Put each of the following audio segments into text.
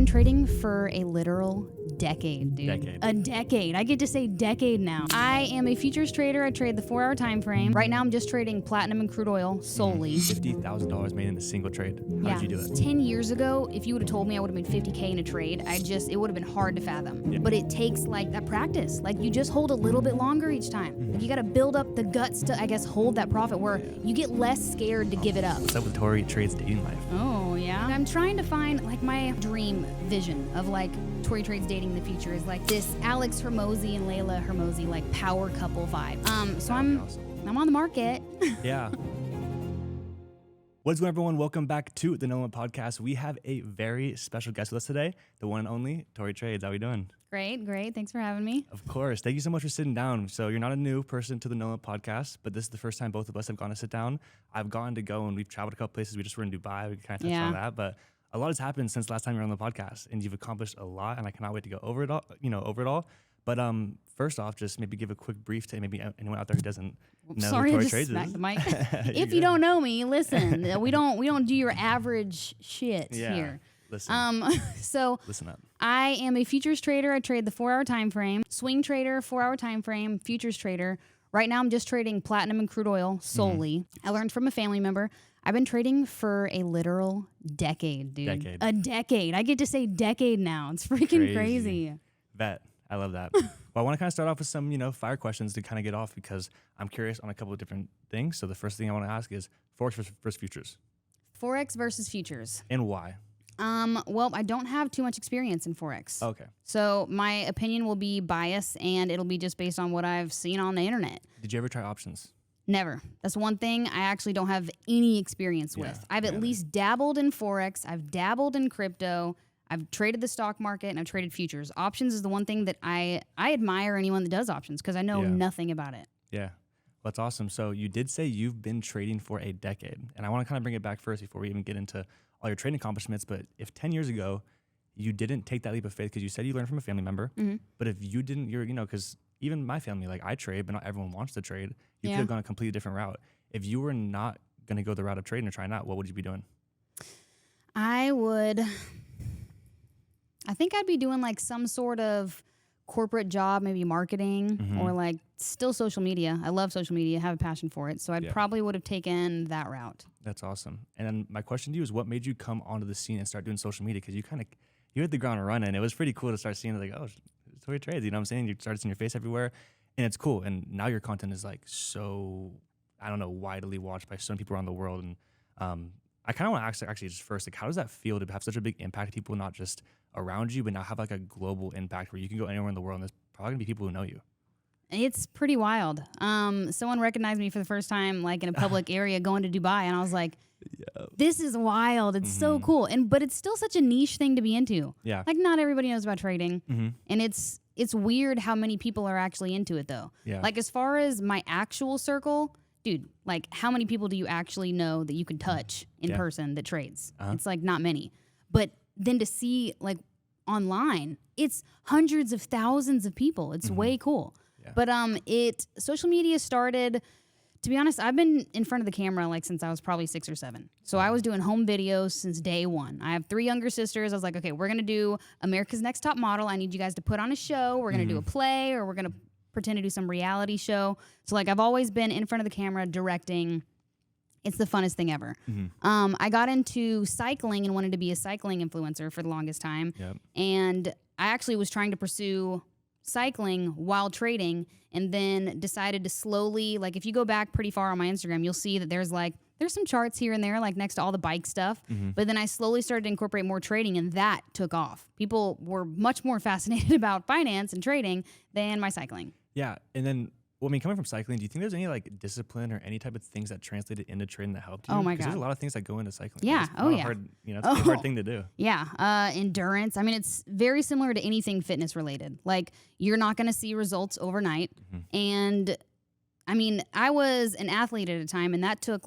been trading for a literal decade, dude. A decade. I get to say decade now. I am a futures trader. I trade the 4-hour time frame. Right now, I'm just trading platinum and crude oil solely. $50,000 made in a single trade. How did you do it? 10 years ago, if you would have told me I would have made $50K in a trade, it would have been hard to fathom. Yeah. But it takes like that practice. Like you just hold a little bit longer each time. Like, you got to build up the guts to, I guess, hold that profit where you get less scared to give it up. What's up with Tori Trade's dating life? Oh, yeah. I'm trying to find like my dream vision of like Tory Trade's dating in the future is like this Alex Hermosi and Layla Hermosi like power couple vibe. So I'm on the market. Yeah. What's going on, everyone? Welcome back to the No Limit Podcast. We have a very special guest with us today, the one and only Tori Trades. How are we doing? Great. Thanks for having me. Of course. Thank you so much for sitting down. So you're not a new person to the No Limit Podcast, but this is the first time both of us have gone to sit down. I've gotten to go and we've traveled a couple places. We just were in Dubai. We kind of touched on that, but a lot has happened since last time you were on the podcast, and you've accomplished a lot, and I cannot wait to go over it all. But first off, just maybe give a quick brief to maybe anyone out there who doesn't know who Tory Trades is. Sorry, I just smacked the mic. If you don't know me, listen. We don't do your average shit here. Listen. So listen up. I am a futures trader. I trade the 4-hour time frame. Swing trader, 4-hour time frame, futures trader. Right now, I'm just trading platinum and crude oil solely. I learned from a family member. I've been trading for a literal decade, dude. A decade. I get to say decade now. It's freaking crazy. Bet. I love that. Well, I want to kind of start off with some, fire questions to kind of get off because I'm curious on a couple of different things. So the first thing I want to ask is Forex versus futures. Forex versus futures. And why? Well, I don't have too much experience in Forex. Okay. So my opinion will be biased, and it'll be just based on what I've seen on the internet. Did you ever try options? Never. That's one thing I actually don't have any experience with. I've at least dabbled in Forex. I've dabbled in crypto. I've traded the stock market, and I've traded futures. Options is the one thing that I admire anyone that does options because I know nothing about it. Yeah. Well, that's awesome. So you did say you've been trading for a decade, and I want to kind of bring it back first before we even get into all your trading accomplishments. But if 10 years ago you didn't take that leap of faith because you said you learned from a family member, but if you didn't, because even my family, like I trade, but not everyone wants to trade. You could have gone a completely different route. If you were not going to go the route of trading or trying out, what would you be doing? I think I'd be doing like some sort of corporate job, maybe marketing or like still social media. I love social media, have a passion for it. So I probably would have taken that route. That's awesome. And then my question to you is what made you come onto the scene and start doing social media? Because you hit the ground running. It was pretty cool to start seeing like, oh, Tory Trades, you know what I'm saying? You started seeing your face everywhere and it's cool. And now your content is like so, I don't know, widely watched by so many people around the world. And I kind of want to ask actually just first, like, how does that feel to have such a big impact to people, not just around you, but now have like a global impact where you can go anywhere in the world and there's probably gonna be people who know you? It's pretty wild. Someone recognized me for the first time, like in a public area going to Dubai. And I was like, this is wild. It's so cool. But it's still such a niche thing to be into. Yeah. Like not everybody knows about trading. And it's weird how many people are actually into it though. Yeah. Like as far as my actual circle, dude, like how many people do you actually know that you can touch in person that trades? It's like not many. But then to see like online, it's hundreds of thousands of people. It's way cool. Yeah. But social media started, to be honest, I've been in front of the camera like since I was probably 6 or 7. So I was doing home videos since day one. I have 3 younger sisters. I was like, okay, we're going to do America's Next Top Model. I need you guys to put on a show. We're going to do a play or we're going to pretend to do some reality show. So like I've always been in front of the camera directing. It's the funnest thing ever. I got into cycling and wanted to be a cycling influencer for the longest time. Yep. And I actually was trying to pursue cycling while trading and then decided to slowly, like if you go back pretty far on my Instagram, you'll see that there's some charts here and there, like next to all the bike stuff. But then I slowly started to incorporate more trading and that took off. People were much more fascinated about finance and trading than my cycling. Yeah. And then, coming from cycling, do you think there's any like discipline or any type of things that translated into trading that helped you? Oh my God. Because there's a lot of things that go into cycling. Yeah. It's it's a hard thing to do. Yeah. Endurance. I mean, it's very similar to anything fitness related. Like you're not going to see results overnight. And I mean, I was an athlete at a time and that took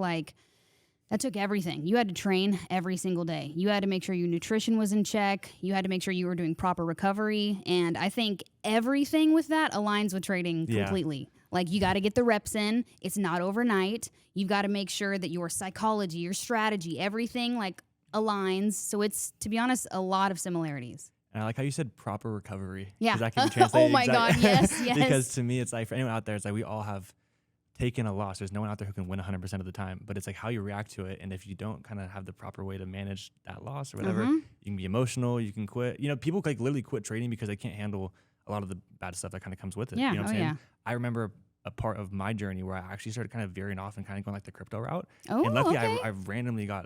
everything. You had to train every single day. You had to make sure your nutrition was in check. You had to make sure you were doing proper recovery. And I think everything with that aligns with trading completely. Like you got to get the reps in. It's not overnight. You've got to make sure that your psychology, your strategy, everything like aligns. So it's, to be honest, a lot of similarities. And I like how you said proper recovery. Yeah. That can be translated Oh my God. Yes. Yes. Because to me, it's like for anyone out there, it's like we all have taken a loss. There's no one out there who can win 100% of the time, but it's like how you react to it. And if you don't kind of have the proper way to manage that loss or whatever, you can be emotional, you can quit. You know, people like literally quit trading because they can't handle a lot of the bad stuff that kind of comes with it. Yeah. You know what I'm saying? Yeah. I remember a part of my journey where I actually started kind of veering off and kind of going like the crypto route. Oh, and luckily okay. I randomly got,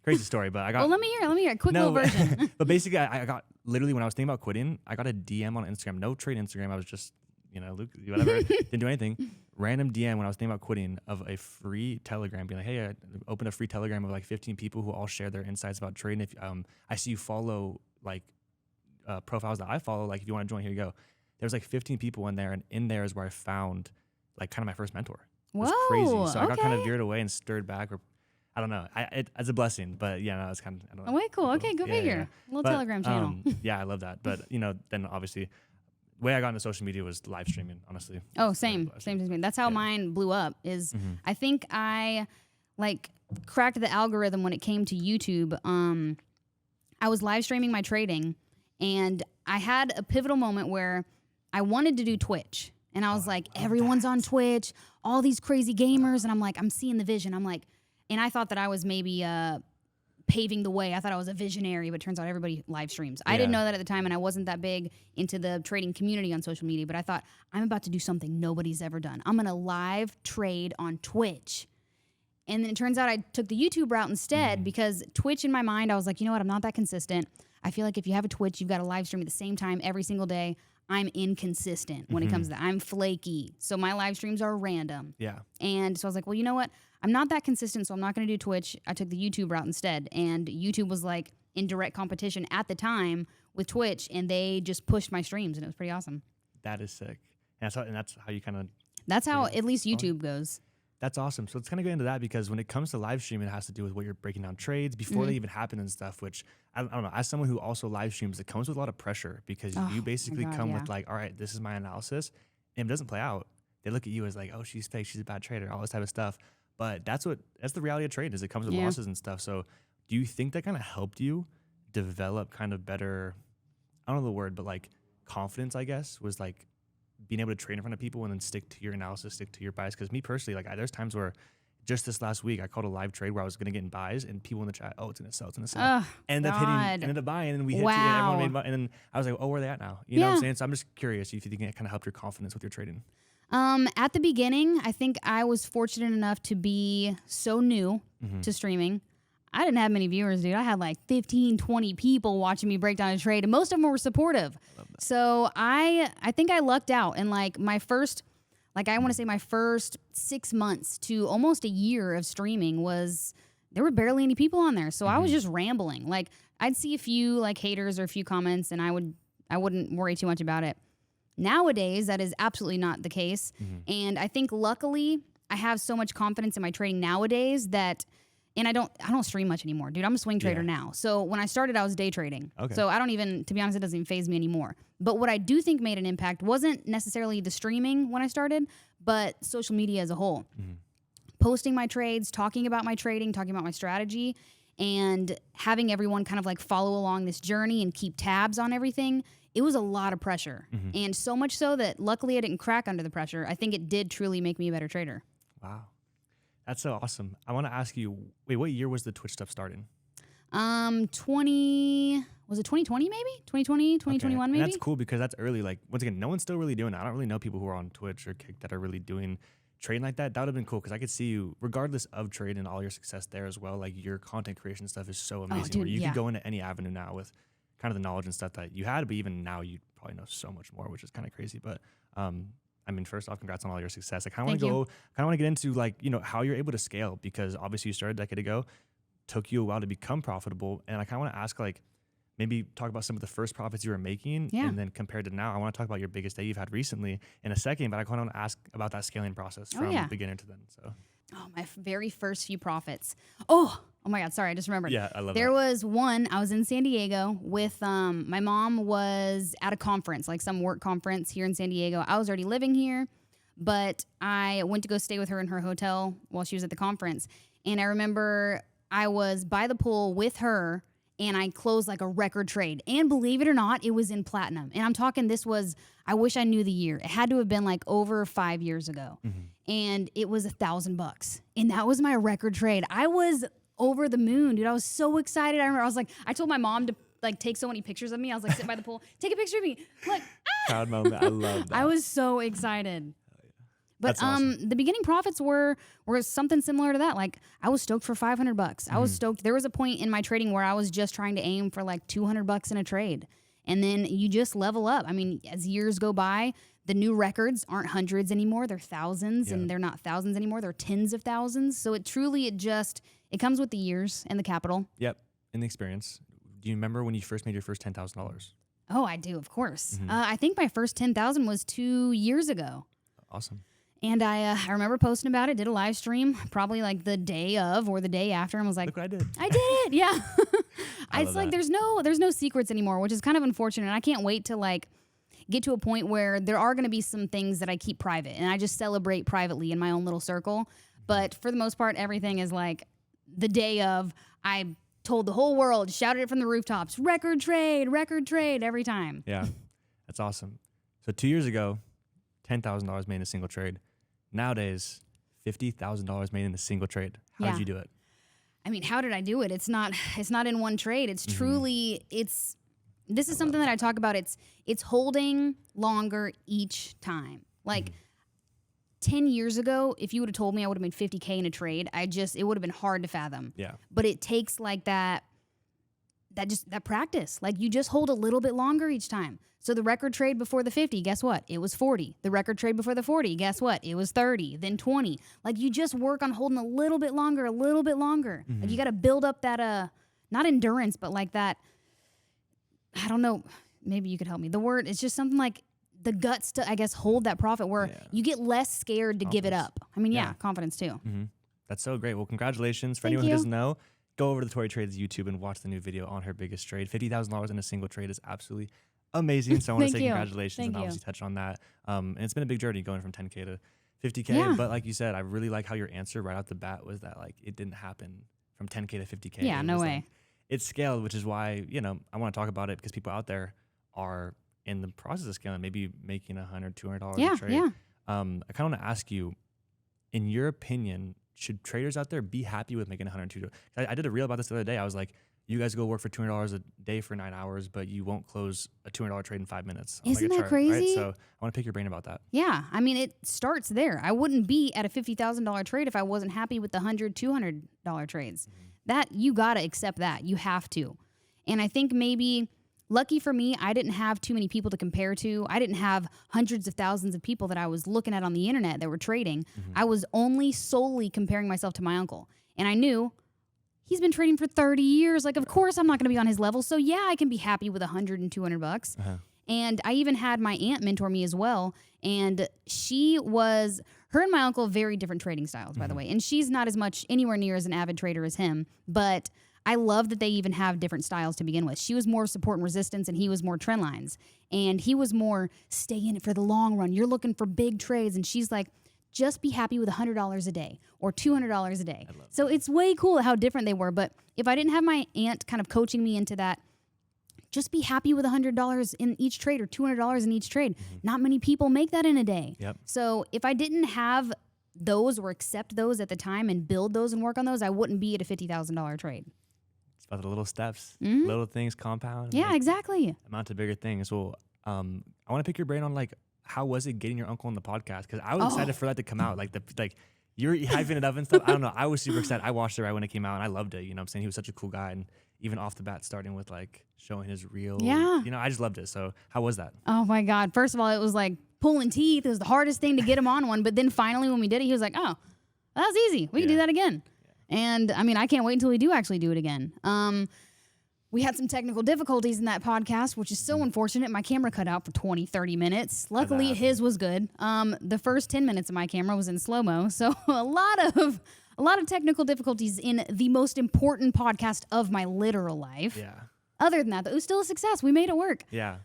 crazy story, but I got. Well, let me hear a quick little version. But basically, I got literally when I was thinking about quitting, I got a DM on Instagram. No trade Instagram. I was just, Luke, whatever. Didn't do anything. Random DM when I was thinking about quitting of a free Telegram, being like, hey, I opened a free Telegram of like 15 people who all share their insights about trading. If I see you follow like profiles that I follow, like if you want to join, here you go. There's like 15 people in there, and in there is where I found like kind of my first mentor. It was crazy. So I got kind of veered away and stirred back. Or I don't know. It's a blessing, but yeah, no, it's kind of, I don't know. Oh, wait, cool. Okay, go figure. Little Telegram channel. Yeah, I love that. But then obviously, the way I got into social media was live streaming. Honestly. Oh, same as me. That's how mine blew up. Is I think I like cracked the algorithm when it came to YouTube. I was live streaming my trading, and I had a pivotal moment where I wanted to do Twitch. And I was like, everyone's on Twitch, all these crazy gamers. And I'm like, I'm seeing the vision. I'm like, and I thought that I was maybe paving the way. I thought I was a visionary, but it turns out everybody live streams. I didn't know that at the time, and I wasn't that big into the trading community on social media, but I thought, I'm about to do something nobody's ever done. I'm going to live trade on Twitch. And then it turns out I took the YouTube route instead because Twitch in my mind, I was like, you know what? I'm not that consistent. I feel like if you have a Twitch, you've got to live stream at the same time every single day. I'm inconsistent when it comes to that. I'm flaky. So my live streams are random. Yeah. And so I was like, well, you know what? I'm not that consistent, so I'm not going to do Twitch. I took the YouTube route instead. And YouTube was like in direct competition at the time with Twitch, and they just pushed my streams, and it was pretty awesome. That is sick. And that's how you kind of... That's how at least YouTube goes. That's awesome. So let's kind of get into that, because when it comes to live streaming, it has to do with what you're breaking down trades before they even happen and stuff, which I don't know. As someone who also live streams, it comes with a lot of pressure, because you basically come with like, all right, this is my analysis, and it doesn't play out. They look at you as like, oh, she's fake, she's a bad trader, all this type of stuff. But that's the reality of trade, is it comes with losses and stuff. So do you think that kind of helped you develop kind of better, I don't know the word, but like confidence, I guess, was like being able to trade in front of people and then stick to your analysis, stick to your bias? Because me personally, like there's times where just this last week I called a live trade where I was going to get in buys, and people in the chat, oh, it's going to sell, it's going to sell. Ended up buying, and we hit everyone made money, and then I was like, oh, where are they at now? You know what I'm saying? So I'm just curious if you think it kind of helped your confidence with your trading. At the beginning, I think I was fortunate enough to be so new to streaming. I didn't have many viewers, dude. I had like 15, 20 people watching me break down a trade, and most of them were supportive. So I think I lucked out. And like my first 6 months to almost a year of streaming there were barely any people on there. So I was just rambling. Like I'd see a few like haters or a few comments, and I wouldn't worry too much about it. Nowadays, that is absolutely not the case. And I think luckily I have so much confidence in my trading nowadays that, and I don't stream much anymore, dude. I'm a swing trader now. So when I started, I was day trading. Okay. So to be honest, it doesn't even faze me anymore. But what I do think made an impact wasn't necessarily the streaming when I started, but social media as a whole. Posting my trades, talking about my trading, talking about my strategy, and having everyone kind of like follow along this journey and keep tabs on everything. It was a lot of pressure. And so much so that luckily I didn't crack under the pressure. I think it did truly make me a better trader. Wow. That's so awesome. I want to ask you, wait, what year was the Twitch stuff starting? Was it 2020 maybe? 2020, 2021 maybe? And that's cool, because that's early. Like, once again, no one's still really doing it. I don't really know people who are on Twitch or Kick that are really doing trading like that. That would have been cool, because I could see you, regardless of trade and all your success there as well, like your content creation stuff is so amazing, where you can go into any avenue now with kind of the knowledge and stuff that you had, but even now you probably know so much more, which is kind of crazy. But I mean, first off, congrats on all your success. I kind of want to get into like, how you're able to scale, because obviously you started a decade ago, took you a while to become profitable. And I kind of want to ask, like, maybe talk about some of the first profits you were making, and then compared to now. I want to talk about your biggest day you've had recently in a second, but I kind of want to ask about that scaling process from beginner to then. So, my very first few profits. Oh my God, sorry, I just remembered. Yeah, I love There was one, I was in San Diego with, my mom was at a conference, like some work conference here in San Diego. I was already living here, but I went to go stay with her in her hotel while she was at the conference. And I remember I was by the pool with her and I closed like a record trade. And believe it or not, it was in platinum. And I'm talking, this was, I wish I knew the year. It had to have been like over 5 years ago. And it was $1,000. And that was my record trade. I was over the moon, dude. I was so excited. I remember I was like, I told my mom to like take so many pictures of me. I was like, sit by the pool, take a picture of me. Like, Proud moment. I love that. I was so excited. But That's awesome. the beginning profits were something similar to that. Like I was stoked for $500. I was stoked. There was a point in my trading where I was just trying to aim for like $200 in a trade. And then you just level up. I mean, as years go by, the new records aren't hundreds anymore. They're thousands, and they're not thousands anymore. They're tens of thousands. So it comes with the years and the capital. Yep. And the experience. Do you remember when you first made your first $10,000? Oh, I do, of course. I think my first 10,000 was 2 years ago. Awesome. And I remember posting about it, did a live stream, probably like the day of or the day after, and was like, look what I did. I did it, yeah. It's like that. there's no secrets anymore, which is kind of unfortunate. And I can't wait to like get to a point where there are going to be some things that I keep private, and I just celebrate privately in my own little circle. But for the most part, everything is like the day of. I told the whole world, shouted it from the rooftops, record trade every time. Yeah, that's awesome. So 2 years ago, $10,000 made in a single trade. Nowadays, $50,000 made in a single trade. How did you do it? I mean, how did I do it? It's not in one trade. It's truly, this is something that I talk about. It's holding longer each time. Like 10 years ago, if you would have told me I would have made $50K in a trade, it would have been hard to fathom. Yeah. But it takes like that practice. Like you just hold a little bit longer each time. So the record trade before the 50, guess what? It was 40. The record trade before the 40, guess what? It was 30, then 20. Like you just work on holding a little bit longer. Like you got to build up that, not endurance, but like that, I don't know, maybe you could help me. The word, it's just something like the guts to, I guess, hold that profit where you get less scared to give it up. I mean, confidence too. That's so great. Well, congratulations. For Thank anyone you. who doesn't know, go over to Tori Trades YouTube and watch the new video on her biggest trade. $50,000 in a single trade is absolutely amazing. So I want to say congratulations and obviously touch on that. And it's been a big journey going from 10K to 50K. Yeah. But like you said, I really like how your answer right out the bat was that like it didn't happen from 10K to 50K. Yeah, no way. Like, it's scaled, which is why, I want to talk about it because people out there are in the process of scaling, maybe making $100, $200 a trade. Yeah. I kind of want to ask you, in your opinion, should traders out there be happy with making $102? I did a reel about this the other day. I was like, you guys go work for $200 a day for 9 hours, but you won't close a $200 trade in 5 minutes. Isn't like that crazy? Right? So I want to pick your brain about that. Yeah. I mean, it starts there. I wouldn't be at a $50,000 trade if I wasn't happy with the $100, $200 trades. That, you got to accept that. You have to. And I think maybe, lucky for me, I didn't have too many people to compare to. I didn't have hundreds of thousands of people that I was looking at on the internet that were trading. I was only solely comparing myself to my uncle. And I knew he's been trading for 30 years. Like, of course I'm not going to be on his level. So yeah, I can be happy with $100 and $200. And I even had my aunt mentor me as well. And her and my uncle, very different trading styles, by the way. And she's not as much anywhere near as an avid trader as him. But I love that they even have different styles to begin with. She was more support and resistance, and he was more trend lines. And he was more stay in it for the long run. You're looking for big trades. And she's like, just be happy with $100 a day or $200 a day. So it's way cool how different they were. But if I didn't have my aunt kind of coaching me into that, just be happy with $100 in each trade or $200 in each trade. Not many people make that in a day. So if I didn't have those or accept those at the time and build those and work on those, I wouldn't be at a $50,000 trade. It's about the little steps, little things compound. Yeah, exactly. Amount to bigger things. Well, I want to pick your brain on like, how was it getting your uncle on the podcast? Because I was excited for that to come out. Like you're hyping it up and stuff. I don't know. I was super excited. I watched it right when it came out and I loved it. You know what I'm saying? He was such a cool guy. And even off the bat, starting with like showing his real, I just loved it. So how was that? Oh my God. First of all, it was like pulling teeth. It was the hardest thing to get him on one. But then finally when we did it, he was like, oh, that was easy. We can do that again. And I mean, I can't wait until we do actually do it again. We had some technical difficulties in that podcast, which is so unfortunate. My camera cut out for 20, 30 minutes. Luckily, his was good. The first 10 minutes of my camera was in slow-mo. So a lot of technical difficulties in the most important podcast of my literal life. Yeah. Other than that, though, it was still a success. We made it work. Yeah.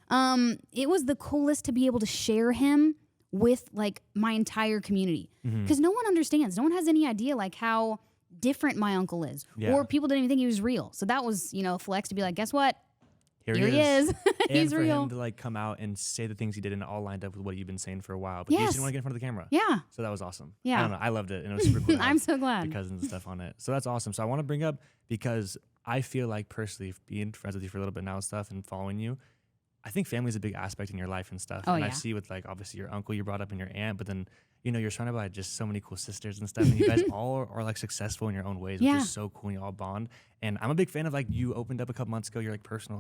It was the coolest to be able to share him with like my entire community. Because no one understands. No one has any idea like how different my uncle is. Yeah. Or people didn't even think he was real. So that was, you know, a flex to be like, guess what? Here he is. And He's for real. him to like come out and say the things he did and it all lined up with what you've been saying for a while. But you Yes. just didn't want to get in front of the camera. Yeah. So that was awesome. Yeah. I don't know. I loved it. And it was super cool. to I'm have so glad. the cousins and stuff on it. So that's awesome. So I want to bring up, because I feel like personally being friends with you for a little bit now and stuff and following you, I think family is a big aspect in your life and stuff. Oh, and I yeah. see with like obviously your uncle you brought up and your aunt, but then, you know, you're surrounded by just so many cool sisters and stuff. And you guys all are like successful in your own ways, which Yeah. is so cool. And you all bond. And I'm a big fan of like you opened up a couple months ago, your like personal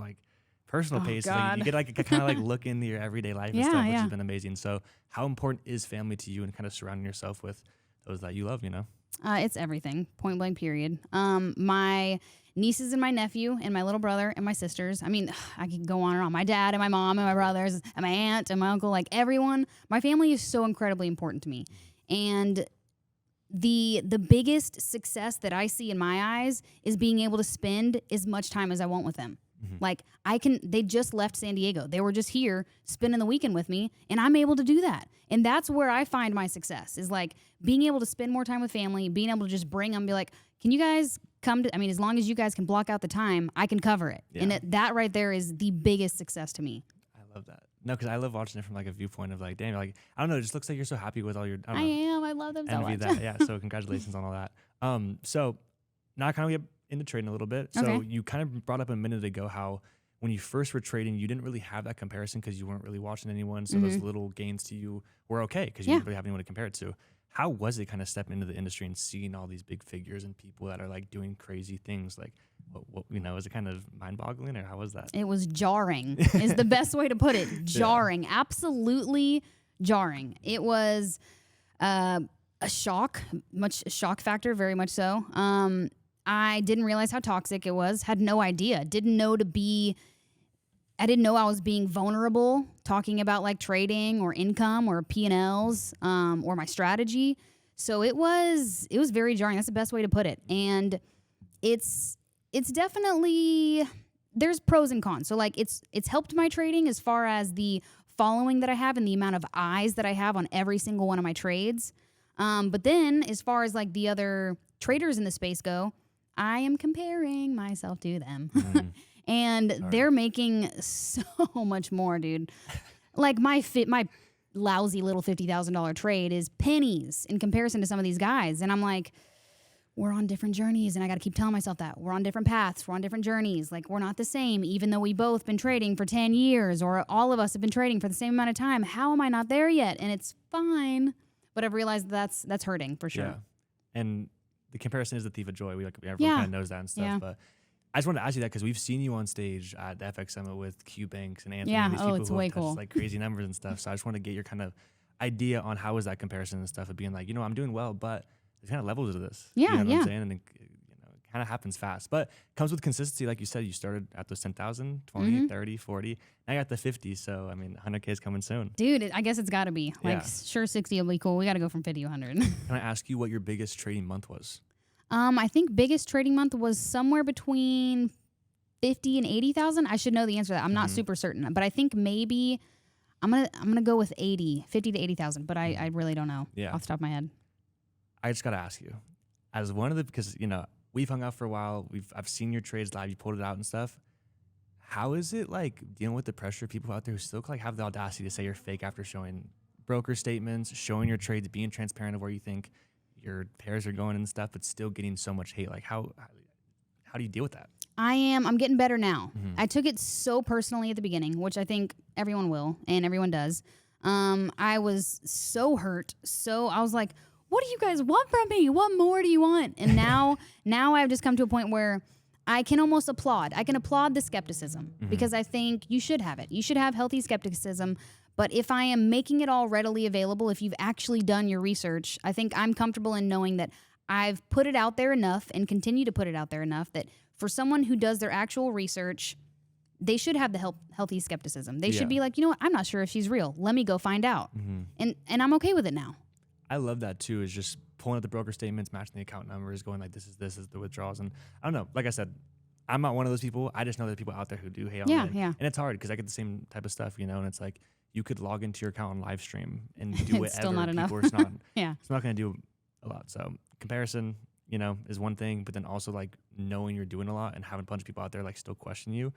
Oh, pace. So God. you get like kind of like look into your everyday life and Yeah, stuff, which yeah. has been amazing. So how important is family to you and kind of surrounding yourself with those that you love, you know? It's everything, point blank, period. My nieces and my nephew and my little brother and my sisters. I mean, I could go on and on. My dad and my mom and my brothers and my aunt and my uncle, like everyone. My family is so incredibly important to me. And the biggest success that I see in my eyes is being able to spend as much time as I want with them. Like they just left San Diego. They were just here spending the weekend with me, and I'm able to do that. And that's where I find my success is like being able to spend more time with family, being able to just bring them, be like, can you guys come to, I mean, as long as you guys can block out the time, I can cover it. Yeah. And that right there is the biggest success to me. I love that. No, because I love watching it from like a viewpoint of like, damn, like, I don't know, it just looks like you're so happy with all your, I don't know. I love them so Envy much. that. Yeah. So congratulations on all that. So now I kind of get into trading a little bit. So Okay. you kind of brought up a minute ago how when you first were trading, you didn't really have that comparison because you weren't really watching anyone. So those little gains to you were okay because you Yeah. didn't really have anyone to compare it to. How was it kind of stepping into the industry and seeing all these big figures and people that are like doing crazy things? Like, what you know, is it kind of mind boggling or how was that? It was jarring is the best way to put it. Jarring. Absolutely jarring. It was a shock factor, very much so. I didn't realize how toxic it was, had no idea. I didn't know I was being vulnerable, talking about like trading or income or P&Ls or my strategy. So it was very jarring. That's the best way to put it. And it's definitely, there's pros and cons. So like it's helped my trading as far as the following that I have and the amount of eyes that I have on every single one of my trades. But then as far as like the other traders in the space go, I am comparing myself to them. And they're making so much more, dude. Like my lousy little $50,000 trade is pennies in comparison to some of these guys. And I'm like, we're on different journeys. And I got to keep telling myself that. We're on different paths. We're on different journeys. Like, we're not the same, even though we both been trading for 10 years or all of us have been trading for the same amount of time. How am I not there yet? And it's fine. But I've realized that's hurting for sure. Yeah. And the comparison is the thief of joy. Everyone Yeah. kind of knows that and stuff. Yeah. But I just wanted to ask you that because we've seen you on stage at the FX Summit with Q Banks and Anthony. Yeah. And these Oh, people it's who way have touched, cool. like crazy numbers and stuff. So I just want to get your kind of idea on how is that comparison and stuff of being like, you know, I'm doing well, but there's kind of levels to this. Yeah, You know what yeah. I'm saying? And it, you know, it kind of happens fast, but comes with consistency. Like you said, you started at those 10,000, 20, 30, 40. Now you're at the 50. So, I mean, 100K is coming soon. Dude, I guess it's got to be. Like, Yeah. sure, 60 will be cool. We got to go from 50 to 100. Can I ask you what your biggest trading month was? I think biggest trading month was somewhere between 50 and 80,000. I should know the answer to that. I'm not super certain, but I think maybe I'm gonna go with 50 to 80,000. But I really don't know off the top of my head. I just gotta ask you, as one of the, because you know we've hung out for a while. I've seen your trades live. You pulled it out and stuff. How is it like dealing with the pressure of people out there who still like have the audacity to say you're fake after showing broker statements, showing your trades, being transparent of where you think your pairs are going and stuff, but still getting so much hate? Like how do you deal with that? I'm getting better now. I took it so personally at the beginning, which I think everyone will and everyone does. I was so hurt. So I was like, what do you guys want from me? What more do you want? And now I've just come to a point where I can almost applaud. I can applaud the skepticism because I think you should have it. You should have healthy skepticism. But if I am making it all readily available, if you've actually done your research, I think I'm comfortable in knowing that I've put it out there enough and continue to put it out there enough that for someone who does their actual research, they should have the healthy skepticism. They should be like, you know what? I'm not sure if she's real. Let me go find out. And I'm okay with it now. I love that too, is just pulling out the broker statements, matching the account numbers, going like, this is the withdrawals. And I don't know, like I said, I'm not one of those people. I just know there are people out there who do hate on it. Yeah. And it's hard because I get the same type of stuff, you know, and it's like, you could log into your account on live stream and do whatever. It's still not enough. It's not Yeah. it's not going to do a lot. So comparison, you know, is one thing, but then also like knowing you're doing a lot and having a bunch of people out there like still question you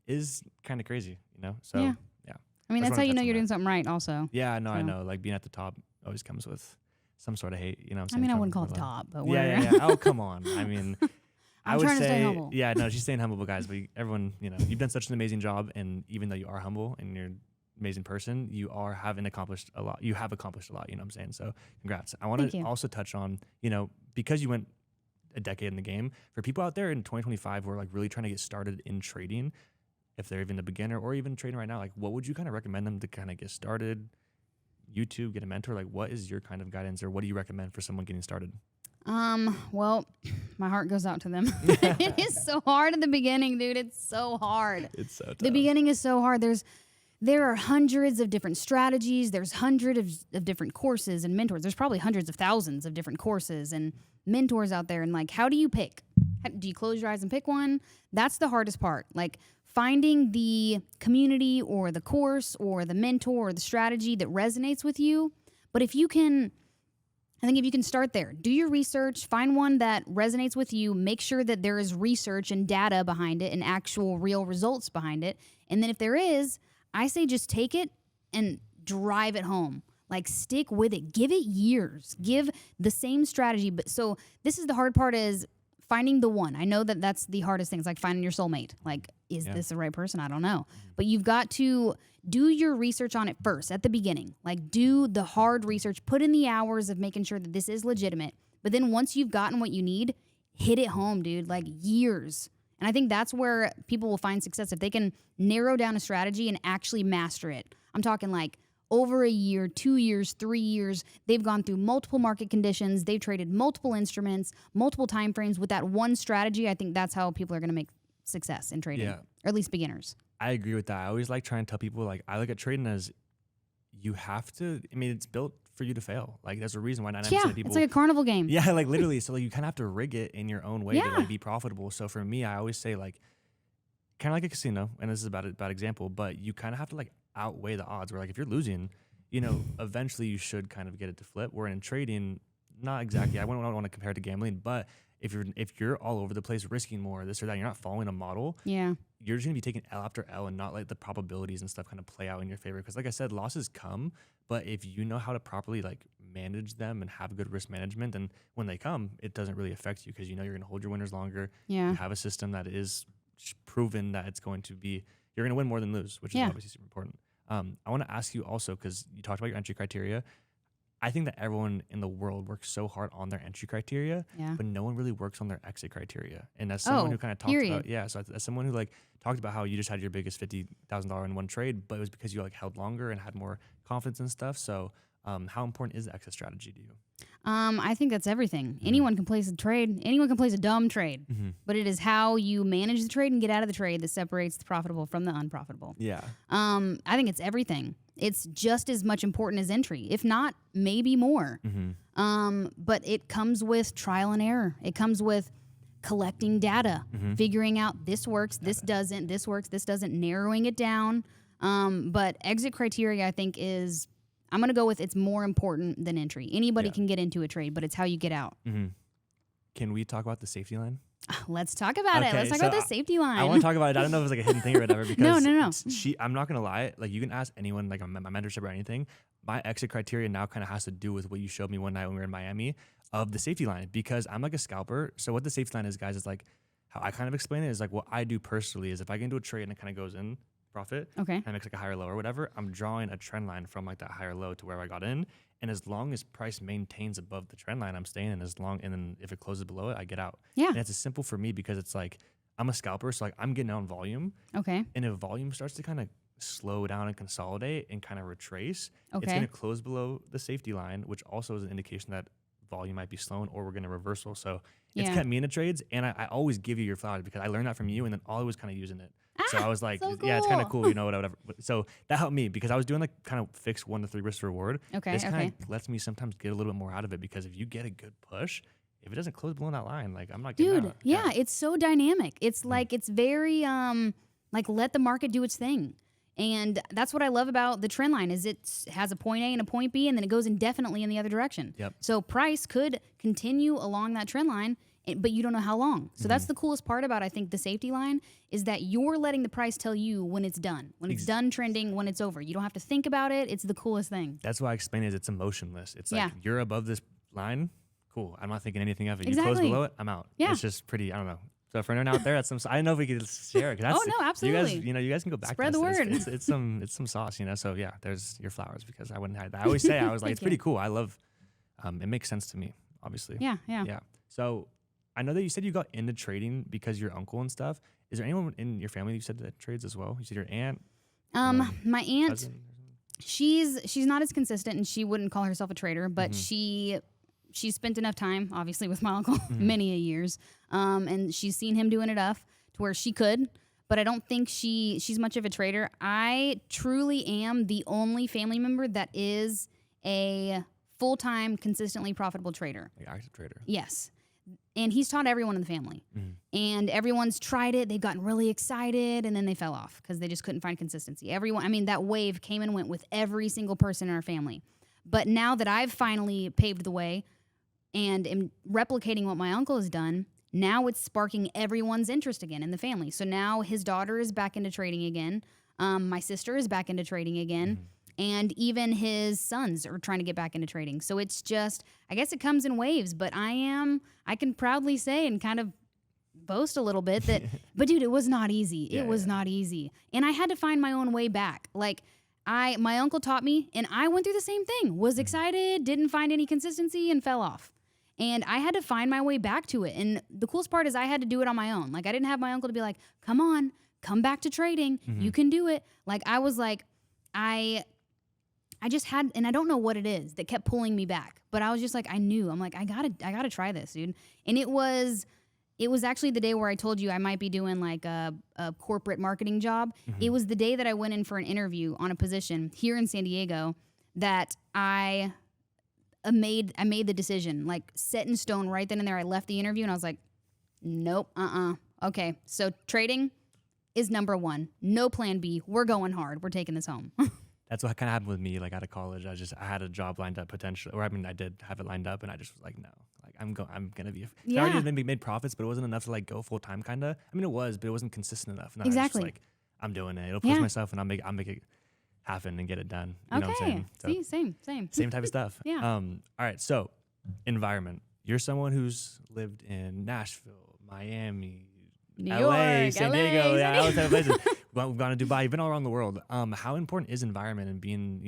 is kind of crazy, you know? So Yeah. yeah. I mean, I just that's how wanna you touch know on you're that. doing something right also. Yeah, no, I So. know. Like being at the top always comes with some sort of hate, you know what I'm I saying? mean, I Coming wouldn't call from it the below. top, but Yeah. Oh, come on. I mean, I I'm would trying to say, stay humble. yeah, no, she's staying humble, guys. But everyone, you know, you've done such an amazing job, and even though you are humble and you're an amazing person, you have accomplished a lot. You know what I'm saying? So congrats. I want Thank to you. also touch on, you know, because you went a decade in the game, for people out there in 2025 who are like really trying to get started in trading, if they're even a beginner or even trading right now, like what would you kind of recommend them to kind of get started? YouTube, get a mentor? Like what is your kind of guidance, or what do you recommend for someone getting started? Well, my heart goes out to them. It is so hard in the beginning, dude. It's so hard. It's so tough. The beginning is so hard. There are hundreds of different strategies. There's hundreds of different courses and mentors. There's probably hundreds of thousands of different courses and mentors out there. And like, how do you pick? Do you close your eyes and pick one? That's the hardest part. Like finding the community or the course or the mentor or the strategy that resonates with you. But if you can start there, do your research, find one that resonates with you, make sure that there is research and data behind it and actual real results behind it. And then if there is, I say just take it and drive it home. Like stick with it. Give it years. Give the same strategy. But so this is the hard part, is finding the one. I know that that's the hardest thing. It's like finding your soulmate. Like, is this the right person? I don't know. But you've got to do your research on it first at the beginning. Like do the hard research, put in the hours of making sure that this is legitimate. But then once you've gotten what you need, hit it home, dude, like years. And I think that's where people will find success if they can narrow down a strategy and actually master it. I'm talking like over a year, 2 years, 3 years. They've gone through multiple market conditions. They've traded multiple instruments, multiple time frames with that one strategy. I think that's how people are going to make success in trading, or at least beginners. I agree with that. I always like trying to tell people, like, I look at trading as you have to, I mean, it's built for you to fail. Like, there's a reason why 99% of people. It's like a carnival game. Yeah, like literally. So like you kind of have to rig it in your own way to like be profitable. So for me, I always say like, kind of like a casino, and this is about a bad example, but you kind of have to like outweigh the odds. Where like if you're losing, you know, eventually you should kind of get it to flip. Where in trading, not exactly. I wouldn't want to compare it to gambling, but if you're all over the place risking more, this or that, you're not following a model. Yeah, you're just gonna be taking L after L and not let the probabilities and stuff kind of play out in your favor. Because like I said, losses come, but if you know how to properly like manage them and have good risk management, then when they come, it doesn't really affect you because you know you're gonna hold your winners longer. Yeah, you have a system that is proven that it's going to be, you're gonna win more than lose, which is obviously super important. I want to ask you also, because you talked about your entry criteria. I think that everyone in the world works so hard on their entry criteria, but no one really works on their exit criteria. And as someone who kind of talked about, so as someone who like talked about how you just had your biggest $50,000 in one trade, but it was because you like held longer and had more confidence and stuff. So how important is the exit strategy to you? I think that's everything. Anyone can place a trade. Anyone can place a dumb trade, but it is how you manage the trade and get out of the trade that separates the profitable from the unprofitable. Yeah. I think it's everything. It's just as much important as entry, if not maybe more. But it comes with trial and error. It comes with collecting data, figuring out this works, this doesn't, this works, this doesn't, narrowing it down. But exit criteria, I think, is, I'm going to go with, it's more important than entry. Anybody can get into a trade, but it's how you get out. Can we talk about the safety line? Let's talk about it. Let's talk about the safety line. I want to talk about it. I don't know if it's like a hidden thing or whatever. Because no. I'm not going to lie. Like you can ask anyone, like my mentorship or anything. My exit criteria now kind of has to do with what you showed me one night when we were in Miami of the safety line, because I'm like a scalper. So what the safety line is, guys, is like how I kind of explain it is like what I do personally is if I get into a trade and it kind of goes in profit, and makes like a higher low or whatever, I'm drawing a trend line from like that higher low to where I got in. And as long as price maintains above the trend line, I'm staying. And then if it closes below it, I get out. Yeah. And it's as simple for me because it's like, I'm a scalper. So like I'm getting on volume. Okay. And if volume starts to kind of slow down and consolidate and kind of retrace, it's going to close below the safety line, which also is an indication that volume might be slowing or we're going to reversal. So it's kept me in the trades. And I always give you your flowers because I learned that from you and then always kind of using it. So I was like, so yeah, it's kind of cool, you know, whatever. So that helped me because I was doing like kind of fixed 1 to 3 risk to reward. This kind of lets me sometimes get a little bit more out of it because if you get a good push, if it doesn't close below that line, like I'm not getting out. Yeah, it's so dynamic. It's like, it's very, like let the market do its thing. And that's what I love about the trend line is it has a point A and a point B, and then it goes indefinitely in the other direction. Yep. So price could continue along that trend line, but you don't know how long. So that's the coolest part about, I think, the safety line is that you're letting the price tell you when it's done, when it's done trending, when it's over. You don't have to think about it. It's the coolest thing. That's why I explain it. It's emotionless. It's like you're above this line. Cool. I'm not thinking anything of it. Exactly. You close below it, I'm out. Yeah. It's just pretty, I don't know. So for anyone out there, I don't know if we could share it. Oh no, absolutely. You guys can go back. Spread to the this. word. It's some sauce, So yeah, there's your flowers because I wouldn't hide that. I always say I was like, it's pretty cool. I love. It makes sense to me, obviously. Yeah. So I know that you said you got into trading because your uncle and stuff. Is there anyone in your family you said that trades as well? You said your aunt. My aunt. Cousin? She's not as consistent, and she wouldn't call herself a trader, but she spent enough time, obviously, with my uncle, many a years, and she's seen him doing enough to where she could. But I don't think she's much of a trader. I truly am the only family member that is a full-time, consistently profitable trader. Like active trader. Yes. And he's taught everyone in the family. And everyone's tried it. They've gotten really excited, and then they fell off because they just couldn't find consistency. That wave came and went with every single person in our family. But now that I've finally paved the way and am replicating what my uncle has done, now it's sparking everyone's interest again in the family. So now his daughter is back into trading again. My sister is back into trading again. And even his sons are trying to get back into trading. So it's just, I guess it comes in waves, but I can proudly say and kind of boast a little bit that, but dude, it was not easy. It was not easy. And I had to find my own way back. Like my uncle taught me, and I went through the same thing, was excited, didn't find any consistency, and fell off. And I had to find my way back to it. And the coolest part is I had to do it on my own. Like I didn't have my uncle to be like, come on, come back to trading. You can do it. Like I was like, I just had, and I don't know what it is that kept pulling me back, but I was just like, I'm like, I gotta try this, dude. And it was actually the day where I told you I might be doing like a corporate marketing job. It was the day that I went in for an interview on a position here in San Diego that I made the decision, like set in stone right then and there. I left the interview and I was like, nope, okay. So trading is number one. No plan B. We're going hard. We're taking this home. That's what kind of happened with me. Like out of college, I had a job lined up potentially, or I did have it lined up, and I just was like, no, like I'm gonna be. I already made profits, but it wasn't enough to like go full time. Kinda. I mean, it was, but it wasn't consistent enough. And Exactly. I was just like, I'm doing it. It'll push myself, and I'll make it happen and get it done. You know what I'm saying? See, same Type of stuff. Yeah. All right. So, environment. You're someone who's lived in Nashville, Miami, New LA, York, San LA, Diego, San all those type of places. We've gone to Dubai. You've been all around the world. How important is environment and being,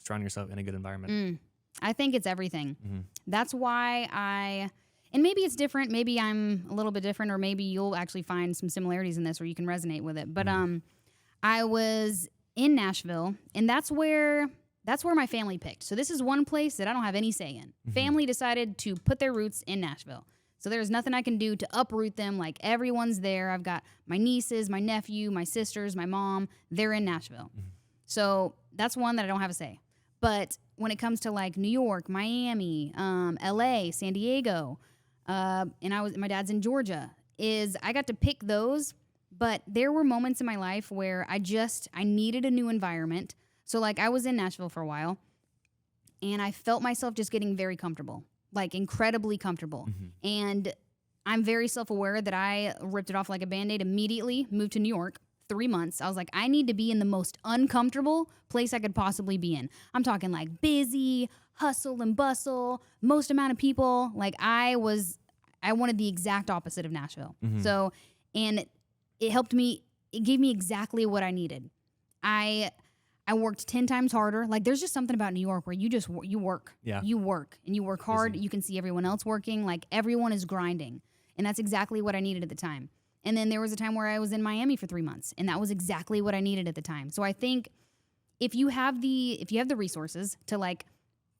surrounding yourself in a good environment? I think it's everything. That's why and maybe it's different. Maybe I'm a little bit different, or maybe you'll actually find some similarities in this where you can resonate with it. But I was in Nashville, and that's where my family picked. So this is one place that I don't have any say in. Family decided to put their roots in Nashville. So there's nothing I can do to uproot them. Like everyone's there. I've got my nieces, my nephew, my sisters, my mom. They're in Nashville. So that's one that I don't have a say. But when it comes to like New York, Miami, LA, San Diego, and my dad's in Georgia, I got to pick those. But there were moments in my life where I needed a new environment. So like I was in Nashville for a while, and I felt myself just getting very comfortable. Like incredibly comfortable. And I'm very self-aware that I ripped it off like a Band-Aid immediately, moved to New York, 3 months. I was like, I need to be in the most uncomfortable place I could possibly be in. I'm talking like busy, hustle and bustle, most amount of people. Like I wanted the exact opposite of Nashville. So, and it helped me, it gave me exactly what I needed. I worked 10 times harder. Like there's just something about New York where you work. Yeah. You work and you work hard. Busy. You can see everyone else working. Like everyone is grinding. And that's exactly what I needed at the time. And then there was a time where I was in Miami for 3 months, and that was exactly what I needed at the time. So I think if you have the resources to like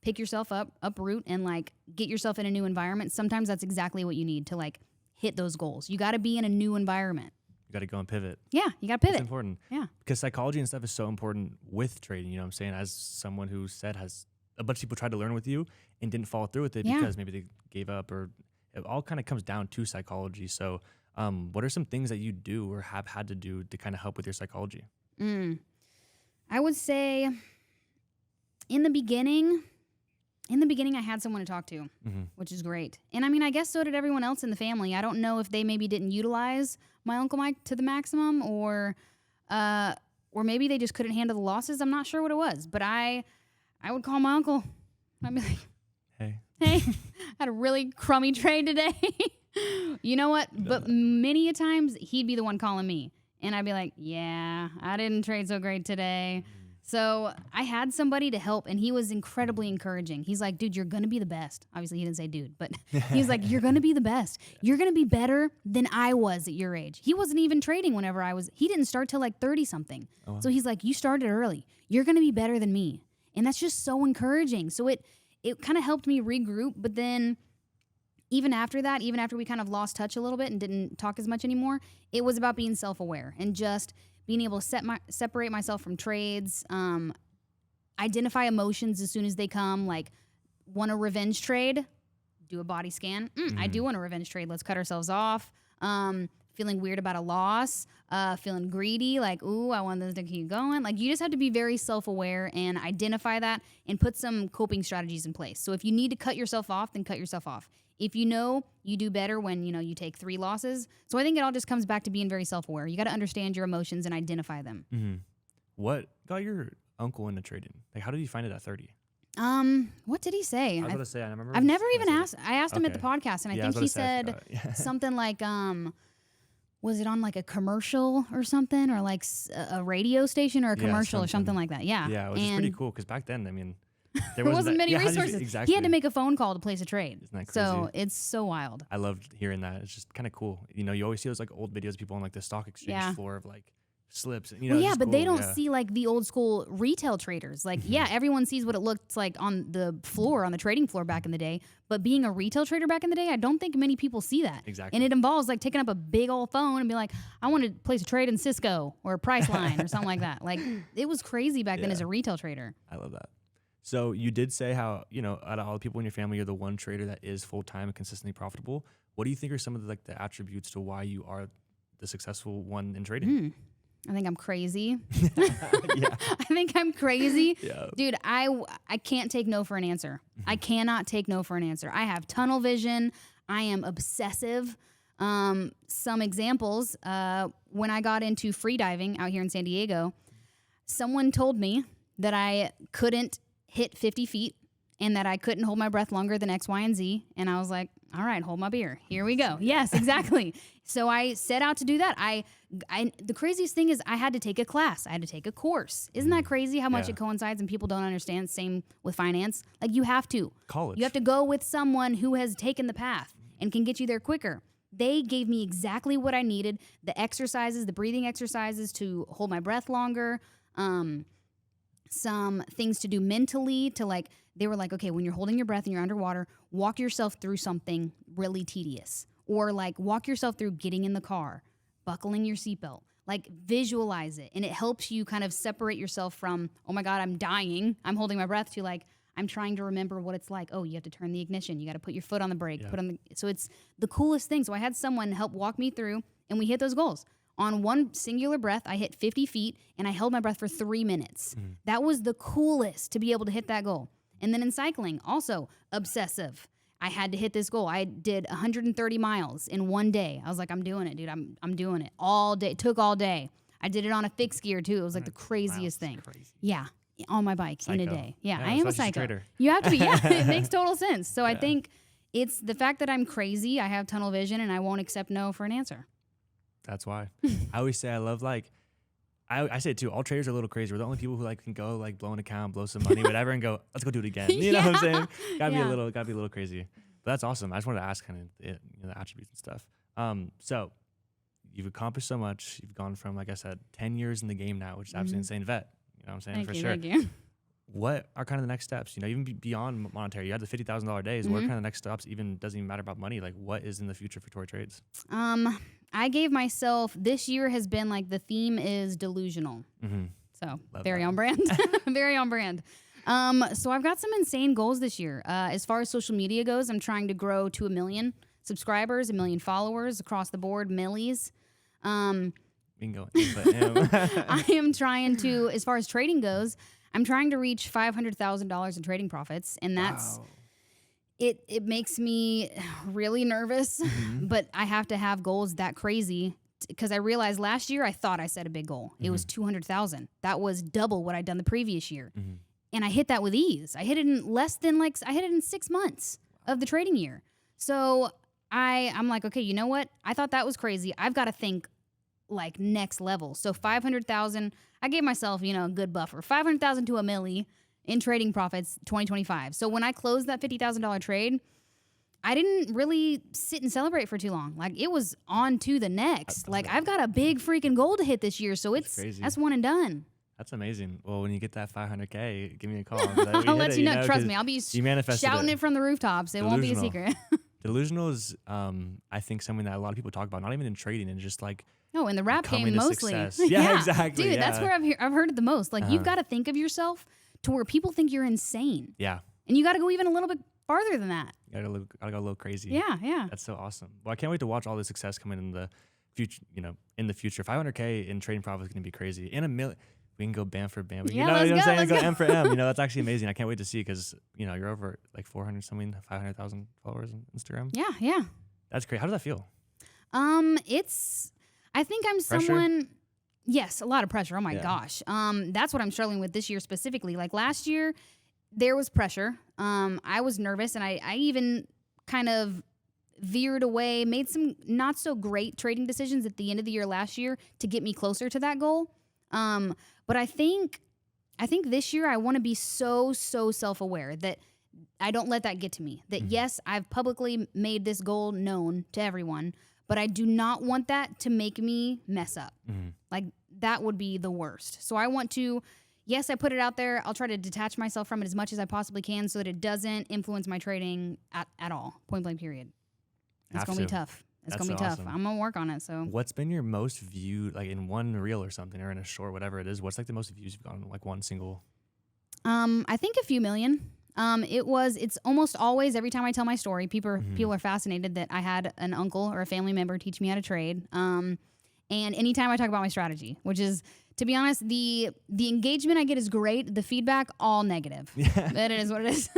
pick yourself up, uproot, and like get yourself in a new environment, sometimes that's exactly what you need to like hit those goals. You got to be in a new environment. You got to go and pivot. Yeah, you got to pivot. It's important. Yeah. Because psychology and stuff is so important with trading. You know what I'm saying? As someone who said has a bunch of people tried to learn with you and didn't follow through with it because maybe they gave up, or it all kind of comes down to psychology. So what are some things that you do or have had to do to kind of help with your psychology? I would say in the beginning, I had someone to talk to, which is great. And I mean, I guess so did everyone else in the family. I don't know if they maybe didn't utilize my Uncle Mike to the maximum, or maybe they just couldn't handle the losses. I'm not sure what it was, but I would call my uncle. I'd be like, hey, I had a really crummy trade today. You know what? But many a times he'd be the one calling me, and I'd be like, yeah, I didn't trade so great today. So I had somebody to help, and he was incredibly encouraging. He's like, dude, you're going to be the best. Obviously, he didn't say dude, but he's like, you're going to be the best. You're going to be better than I was at your age. He wasn't even trading whenever he didn't start till like 30-something. Oh, wow. So he's like, you started early. You're going to be better than me. And that's just so encouraging. So it kind of helped me regroup. But then even after that, even after we kind of lost touch a little bit and didn't talk as much anymore, it was about being self-aware and just being able to separate myself from trades, identify emotions as soon as they come, like want a revenge trade, do a body scan. I do want a revenge trade. Let's cut ourselves off. Feeling weird about a loss, feeling greedy, like, ooh, I want this to keep going. Like, you just have to be very self-aware and identify that and put some coping strategies in place. So if you need to cut yourself off, then cut yourself off. If you know you do better when, you take 3 losses. So I think it all just comes back to being very self-aware. You got to understand your emotions and identify them. What got your uncle into trading? Like, how did you find it at 30? What did he say? I was going to say, I remember. I've never even asked. I asked him at the podcast, and I think he said something like, was it on like a commercial or something, or like a radio station or a commercial or something like that? Yeah. Yeah, which is pretty cool, because back then, I mean, there wasn't many resources. Exactly. He had to make a phone call to place a trade. Isn't that crazy? So it's so wild. I loved hearing that. It's just kind of cool. You always see those like old videos of people on like the stock exchange floor of like slips. But cool. They don't see like the old school retail traders. Like, everyone sees what it looked like on the floor, on the trading floor back in the day. But being a retail trader back in the day, I don't think many people see that. Exactly. And it involves like taking up a big old phone and be like, I want to place a trade in Cisco or Priceline or something like that. Like, it was crazy back then as a retail trader. I love that. So you did say how, out of all the people in your family, you're the one trader that is full-time and consistently profitable. What do you think are some of the attributes to why you are the successful one in trading? I think I'm crazy. I think I'm crazy. Yeah. Dude, I can't take no for an answer. I cannot take no for an answer. I have tunnel vision. I am obsessive. Some examples, when I got into free diving out here in San Diego, someone told me that I couldn't hit 50 feet and that I couldn't hold my breath longer than X, Y, and Z. And I was like, all right, hold my beer. Here we go. Yes, exactly. So I set out to do that. The craziest thing is I had to take a class. I had to take a course. Isn't that crazy how much it coincides and people don't understand? Same with finance. Like, you have to. College. You have to go with someone who has taken the path and can get you there quicker. They gave me exactly what I needed. The exercises, the breathing exercises to hold my breath longer. Some things to do mentally they were like, okay, when you're holding your breath and you're underwater, walk yourself through something really tedious, or like walk yourself through getting in the car, buckling your seatbelt, like visualize it. And it helps you kind of separate yourself from, oh my God, I'm dying, I'm holding my breath, to like, I'm trying to remember what it's like. Oh, you have to turn the ignition. You got to put your foot on the brake, so it's the coolest thing. So I had someone help walk me through, and we hit those goals. On one singular breath, I hit 50 feet, and I held my breath for 3 minutes. That was the coolest, to be able to hit that goal. And then in cycling, also obsessive. I had to hit this goal. I did 130 miles in one day. I was like, I'm doing it, dude. I'm doing it all day. It took all day. I did it on a fixed gear, too. It was like the craziest thing. Crazy. Yeah, on my bike in a day. Yeah, I am a psycho. You have to be. Yeah, it makes total sense. So I think it's the fact that I'm crazy, I have tunnel vision, and I won't accept no for an answer. That's why. I always say I love I say it too, all traders are a little crazy. We're the only people who can go blow an account, blow some money, whatever, and go, let's go do it again. You know what I'm saying? Gotta be a little crazy. But that's awesome. I just wanted to ask kind of the attributes and stuff. So you've accomplished so much. You've gone from, like I said, 10 years in the game now, which is absolutely insane. Vet. You know what I'm saying? Thank you, sure. Thank you. What are kind of the next steps? Even beyond monetary, you had the $50,000 days. What are kind of the next steps? Doesn't even matter about money. Like, what is in the future for Tory Trades? I gave myself, this year has been the theme is delusional. So very on brand, very on brand. So I've got some insane goals this year. As far as social media goes, I'm trying to grow to 1 million subscribers, 1 million followers across the board, millies. We can go input him. I am trying to, as far as trading goes, I'm trying to reach $500,000 in trading profits, and that's it makes me really nervous. But I have to have goals that crazy because I realized last year I thought I set a big goal. It was 200,000. That was double what I'd done the previous year, and I hit that with ease. I hit it in less than I hit it in 6 months of the trading year. So I'm like, okay, you know what? I thought that was crazy. I've got to think like next level. So 500,000, I gave myself, a good buffer. 500,000 to a milli in trading profits 2025. So when I closed that $50,000 trade, I didn't really sit and celebrate for too long. Like it was on to the next. Like I've got a big freaking goal to hit this year. So that's one and done. That's amazing. Well, when you get that 500K, give me a call. I'll let you know. Trust me, I'll be shouting it from the rooftops. It won't be a secret. Delusional is, I think, something that a lot of people talk about, not even in trading, and just like in the rap game mostly. Yeah, exactly. Dude, that's where I've heard it the most. Like you've got to think of yourself to where people think you're insane. Yeah. And you got to go even a little bit farther than that. You gotta go a little crazy. Yeah. That's so awesome. Well, I can't wait to watch all the success coming in the future. In the future, 500K in trading profit is gonna be crazy. In a million. We can go bam for bam. Let's what I'm saying? Go M for M. go. That's actually amazing. I can't wait to see because, you're over like 500,000 followers on Instagram. Yeah. That's great. How does that feel? I think I'm someone, yes, a lot of pressure. Oh my gosh. That's what I'm struggling with this year specifically. Like last year, there was pressure. I was nervous and I even kind of veered away, made some not so great trading decisions at the end of the year last year to get me closer to that goal. But I think this year I want to be so self-aware that I don't let that get to me. That yes, I've publicly made this goal known to everyone, but I do not want that to make me mess up. Like that would be the worst. So I want to, yes, I put it out there. I'll try to detach myself from it as much as I possibly can so that it doesn't influence my trading at all. Point blank period. It's going to be tough. It's going to be tough. I'm going to work on it. So what's been your most viewed, like in one reel or something, or in a short, whatever it is, what's like the most views you've gotten on like one single? I think a few million. It's almost always every time I tell my story, people are fascinated that I had an uncle or a family member teach me how to trade. And anytime I talk about my strategy, which is, to be honest, the engagement I get is great. The feedback, all negative. Yeah. That is what it is.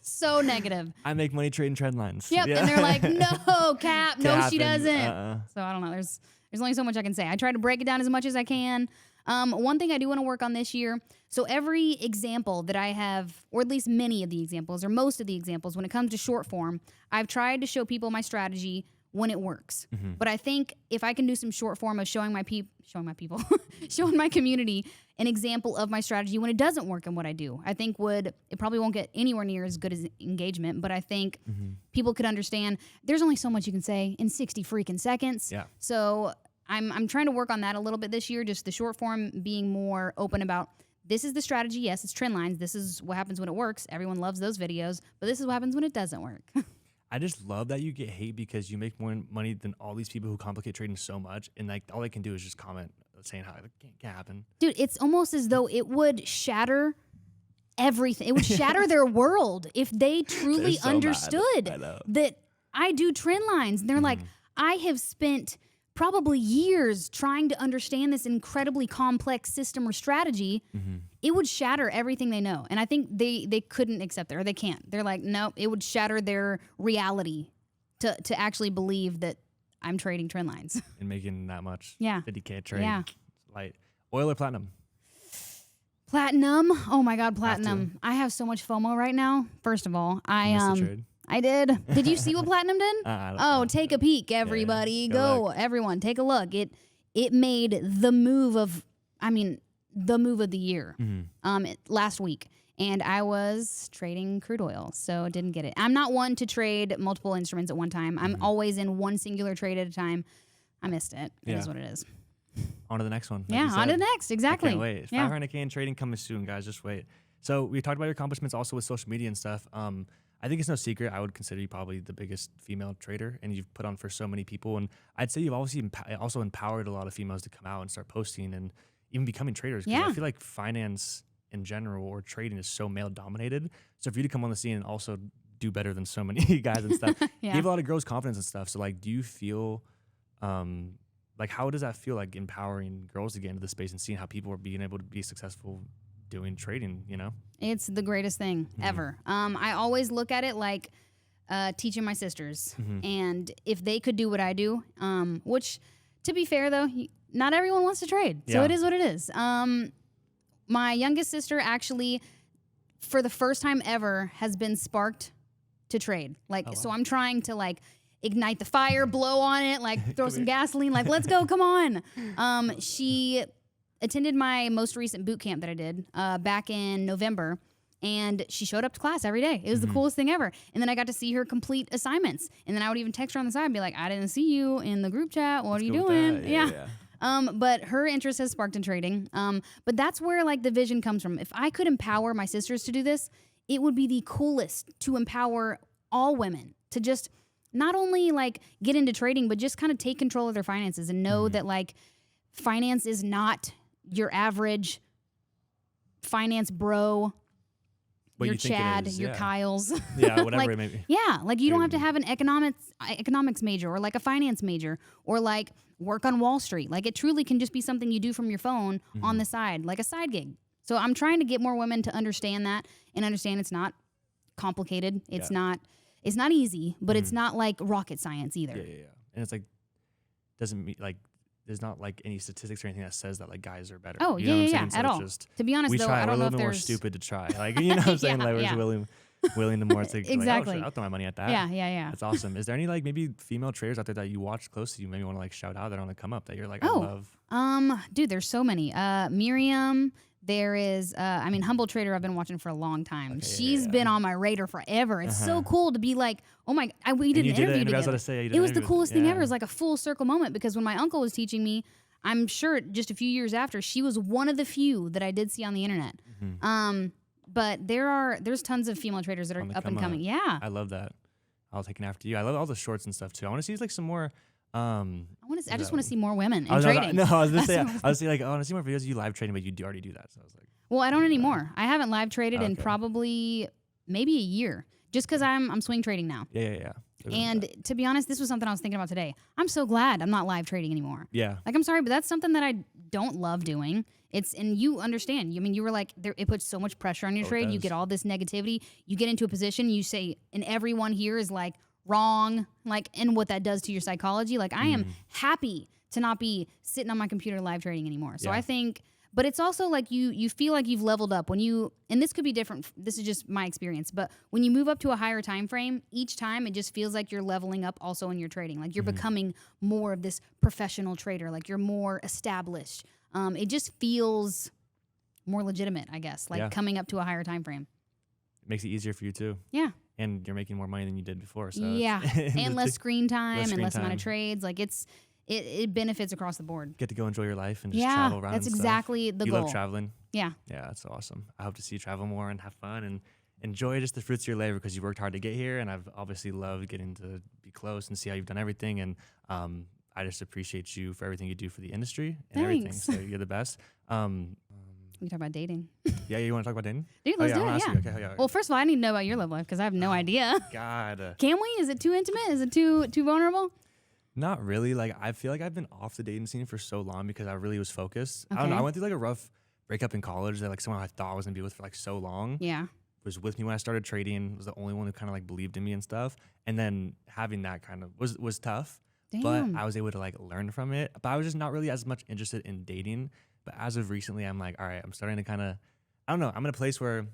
So negative. I make money trading trend lines. Yep. Yeah. And they're like, no, Cap. No, she doesn't. So I don't know. There's only so much I can say. I try to break it down as much as I can. One thing I do want to work on this year. So every example that I have, or at least many of the examples, or most of the examples, when it comes to short form, I've tried to show people my strategy when it works. But I think if I can do some short form of showing my community an example of my strategy when it doesn't work and what I do, I think it probably won't get anywhere near as good as engagement, but I think people could understand there's only so much you can say in 60 freaking seconds. Yeah. So I'm trying to work on that a little bit this year, just the short form being more open about this is the strategy. Yes, it's trend lines. This is what happens when it works. Everyone loves those videos, but this is what happens when it doesn't work. I just love that you get hate because you make more money than all these people who complicate trading so much, and like all they can do is just comment saying how it can't happen. Dude, it's almost as though it would shatter everything. It would shatter their world if they truly understood that I do trend lines. And they're like, I have spent probably years trying to understand this incredibly complex system or strategy. It would shatter everything they know. And I think they couldn't accept it, or they can't. They're like, nope, it would shatter their reality to actually believe that I'm trading trend lines. And making that much. Yeah. 50K trade. Yeah. Light. Oil or platinum? Platinum. Oh my God, platinum. I have so much FOMO right now. First of all, I did. Did you see what platinum did? Take a peek, everybody. Yeah, go everyone, take a look. It made the move of the year last week. And I was trading crude oil, so didn't get it. I'm not one to trade multiple instruments at one time. I'm always in one singular trade at a time. I missed it. It is what it is. On to the next one. Like on to the next. Exactly. I can't wait. 500K in trading coming soon, guys. Just wait. So we talked about your accomplishments also with social media and stuff. I think it's no secret. I would consider you probably the biggest female trader, and you've put on for so many people. And I'd say you've obviously also empowered a lot of females to come out and start posting and even becoming traders. I feel like finance in general or trading is so male dominated. So for you to come on the scene and also do better than so many guys and stuff, gave a lot of girls confidence and stuff. So like, do you feel like, how does that feel, like empowering girls to get into the space and seeing how people are being able to be successful doing trading, you know? It's the greatest thing ever. I always look at it like teaching my sisters. And if they could do what I do, which, to be fair, though, not everyone wants to trade. So it is what it is. My youngest sister actually, for the first time ever, has been sparked to trade. Like, so I'm trying to, like, ignite the fire, blow on it, like throw some gasoline, like, let's go, come on. She attended my most recent boot camp that I did back in November, and she showed up to class every day. It was the coolest thing ever. And then I got to see her complete assignments. And then I would even text her on the side and be like, I didn't see you in the group chat. What are you doing? Yeah. But her interest has sparked in trading. But that's where, like, the vision comes from. If I could empower my sisters to do this, it would be the coolest to empower all women to just not only, like, get into trading, but just kind of take control of their finances and know that, like, finance is not your average finance bro, What your you think it Chad, is, your yeah. Kyles. Yeah, whatever Like, it may be. yeah, like, you don't have to have an economics major or, like, a finance major or, like, work on Wall Street. Like, it truly can just be something you do from your phone on the side, like a side gig. So I'm trying to get more women to understand that and understand it's not complicated. It's not easy, but it's not like rocket science either. Yeah. And it's like, doesn't mean, like, there's not like any statistics or anything that says that, like, guys are better. Oh, you know what I'm saying? at all. Just, to be honest, we though, try. I don't we're know a if little bit more there's stupid to try. Like, you know what I'm saying? Like, we're just willing to more to Exactly. like, oh, shit, I'll throw my money at that. Yeah. That's awesome. Is there any, like, maybe female traders out there that you watch closely, you maybe want to, like, shout out that want to come up that you're like, I love? Dude, there's so many. Miriam. There is, Humble Trader I've been watching for a long time. She's been on my radar forever. It's so cool to be like, oh my, we did an interview together. I was gonna say, it was the coolest thing ever. It was like a full circle moment because when my uncle was teaching me, I'm sure just a few years after, she was one of the few that I did see on the internet. But there's tons of female traders that are up and coming. Yeah. I love that. I'll take an after you. I love all the shorts and stuff too. I want to see like some more. I just want to see more women in trading. I was gonna say, I was like, I want to see more videos of you live trading, but you already do that. So I was like, well, I don't anymore. I haven't live traded in probably maybe a year, just because I'm swing trading now. Yeah. And to be honest, this was something I was thinking about today. I'm so glad I'm not live trading anymore. Yeah. Like, I'm sorry, but that's something that I don't love doing. And you understand. I mean, you were like, it puts so much pressure on your trade. You get all this negativity. You get into a position, you say, and everyone here is like, wrong, like, and what that does to your psychology. Like, I am happy to not be sitting on my computer live trading anymore. So I think, but it's also like you feel like you've leveled up when you, and this could be different, this is just my experience, but when you move up to a higher time frame, each time it just feels like you're leveling up also in your trading. Like, you're becoming more of this professional trader. Like, you're more established. It just feels more legitimate, I guess, like coming up to a higher time frame. It makes it easier for you too. Yeah. And you're making more money than you did before. So and less screen time and less amount of trades. Like, it benefits across the board. Get to go enjoy your life and just travel around. That's exactly the goal. You love traveling. Yeah, that's awesome. I hope to see you travel more and have fun and enjoy just the fruits of your labor because you worked hard to get here. And I've obviously loved getting to be close and see how you've done everything. And I just appreciate you for everything you do for the industry and everything. So you're the best. We talk about dating. Yeah, you want to talk about dating? Dude, let's do it. Yeah. Okay. Well, first of all, I need to know about your love life because I have no idea. God. Can we? Is it too intimate? Is it too vulnerable? Not really. Like, I feel like I've been off the dating scene for so long because I really was focused. Okay. I don't know. I went through like a rough breakup in college that like someone I thought I was gonna be with for like so long. Yeah. Was with me when I started trading. Was the only one who kind of like believed in me and stuff. And then having that kind of was tough. Damn. But I was able to like learn from it. But I was just not really as much interested in dating. But as of recently, I'm like, all right, I'm starting to kind of, I don't know. I'm in a place where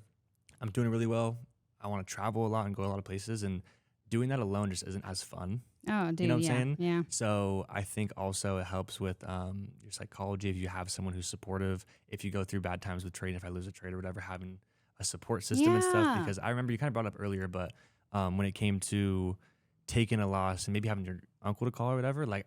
I'm doing really well. I want to travel a lot and go a lot of places. And doing that alone just isn't as fun. Oh, dude, you know what I'm saying? Yeah. So I think also it helps with your psychology if you have someone who's supportive. If you go through bad times with trading, if I lose a trade or whatever, having a support system and stuff. Because I remember you kind of brought up earlier, but when it came to taking a loss and maybe having your uncle to call or whatever, like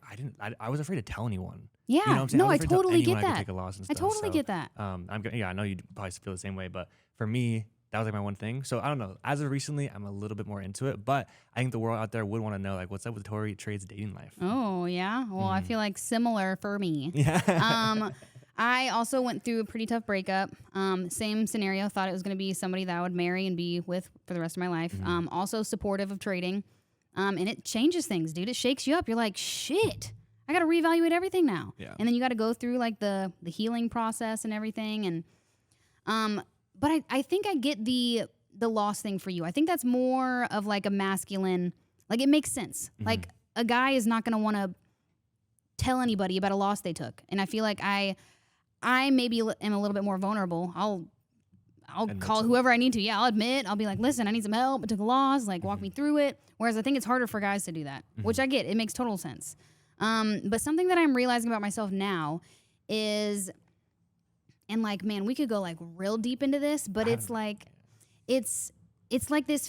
I was afraid to tell anyone. Yeah. You know what I'm saying? No, I totally get that. Take a loss and I stuff. totally get that. I know you probably feel the same way, but for me, that was like my one thing. So I don't know. As of recently, I'm a little bit more into it, but I think the world out there would want to know, like, what's up with Tory Trade's dating life? Oh, yeah. Well, I feel like similar for me. Yeah. I also went through a pretty tough breakup. Same scenario. Thought it was going to be somebody that I would marry and be with for the rest of my life. Also supportive of trading. And it changes things, dude. It shakes you up. You're like, shit, I got to reevaluate everything now. Yeah. And then you got to go through like the healing process and everything. And but I think I get the loss thing for you. I think that's more of like a masculine, like it makes sense. Like a guy is not going to want to tell anybody about a loss they took. And I feel like I maybe am a little bit more vulnerable. I'll call whoever I need to. Yeah, I'll admit. I'll be like, listen, I need some help. I took a loss. Like, walk me through it. Whereas I think it's harder for guys to do that, which I get. It makes total sense. But something that I'm realizing about myself now is, and like, man, we could go like real deep into this, but it's like this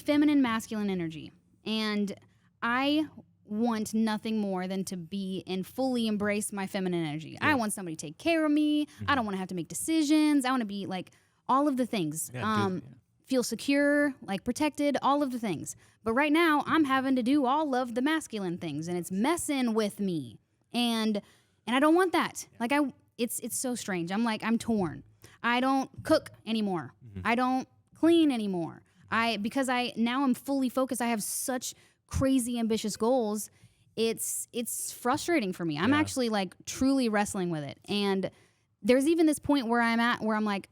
feminine masculine energy. And I want nothing more than to be and fully embrace my feminine energy. Yeah. I want somebody to take care of me. I don't want to have to make decisions. I want to be like all of the things. Feel secure, like protected, all of the things. But right now I'm having to do all of the masculine things and it's messing with me. And I don't want that. Like it's so strange. I'm torn. I don't cook anymore. I don't clean anymore. Because now I'm fully focused. I have such crazy ambitious goals. It's frustrating for me. I'm actually like truly wrestling with it. And there's even this point where I'm at where I'm like,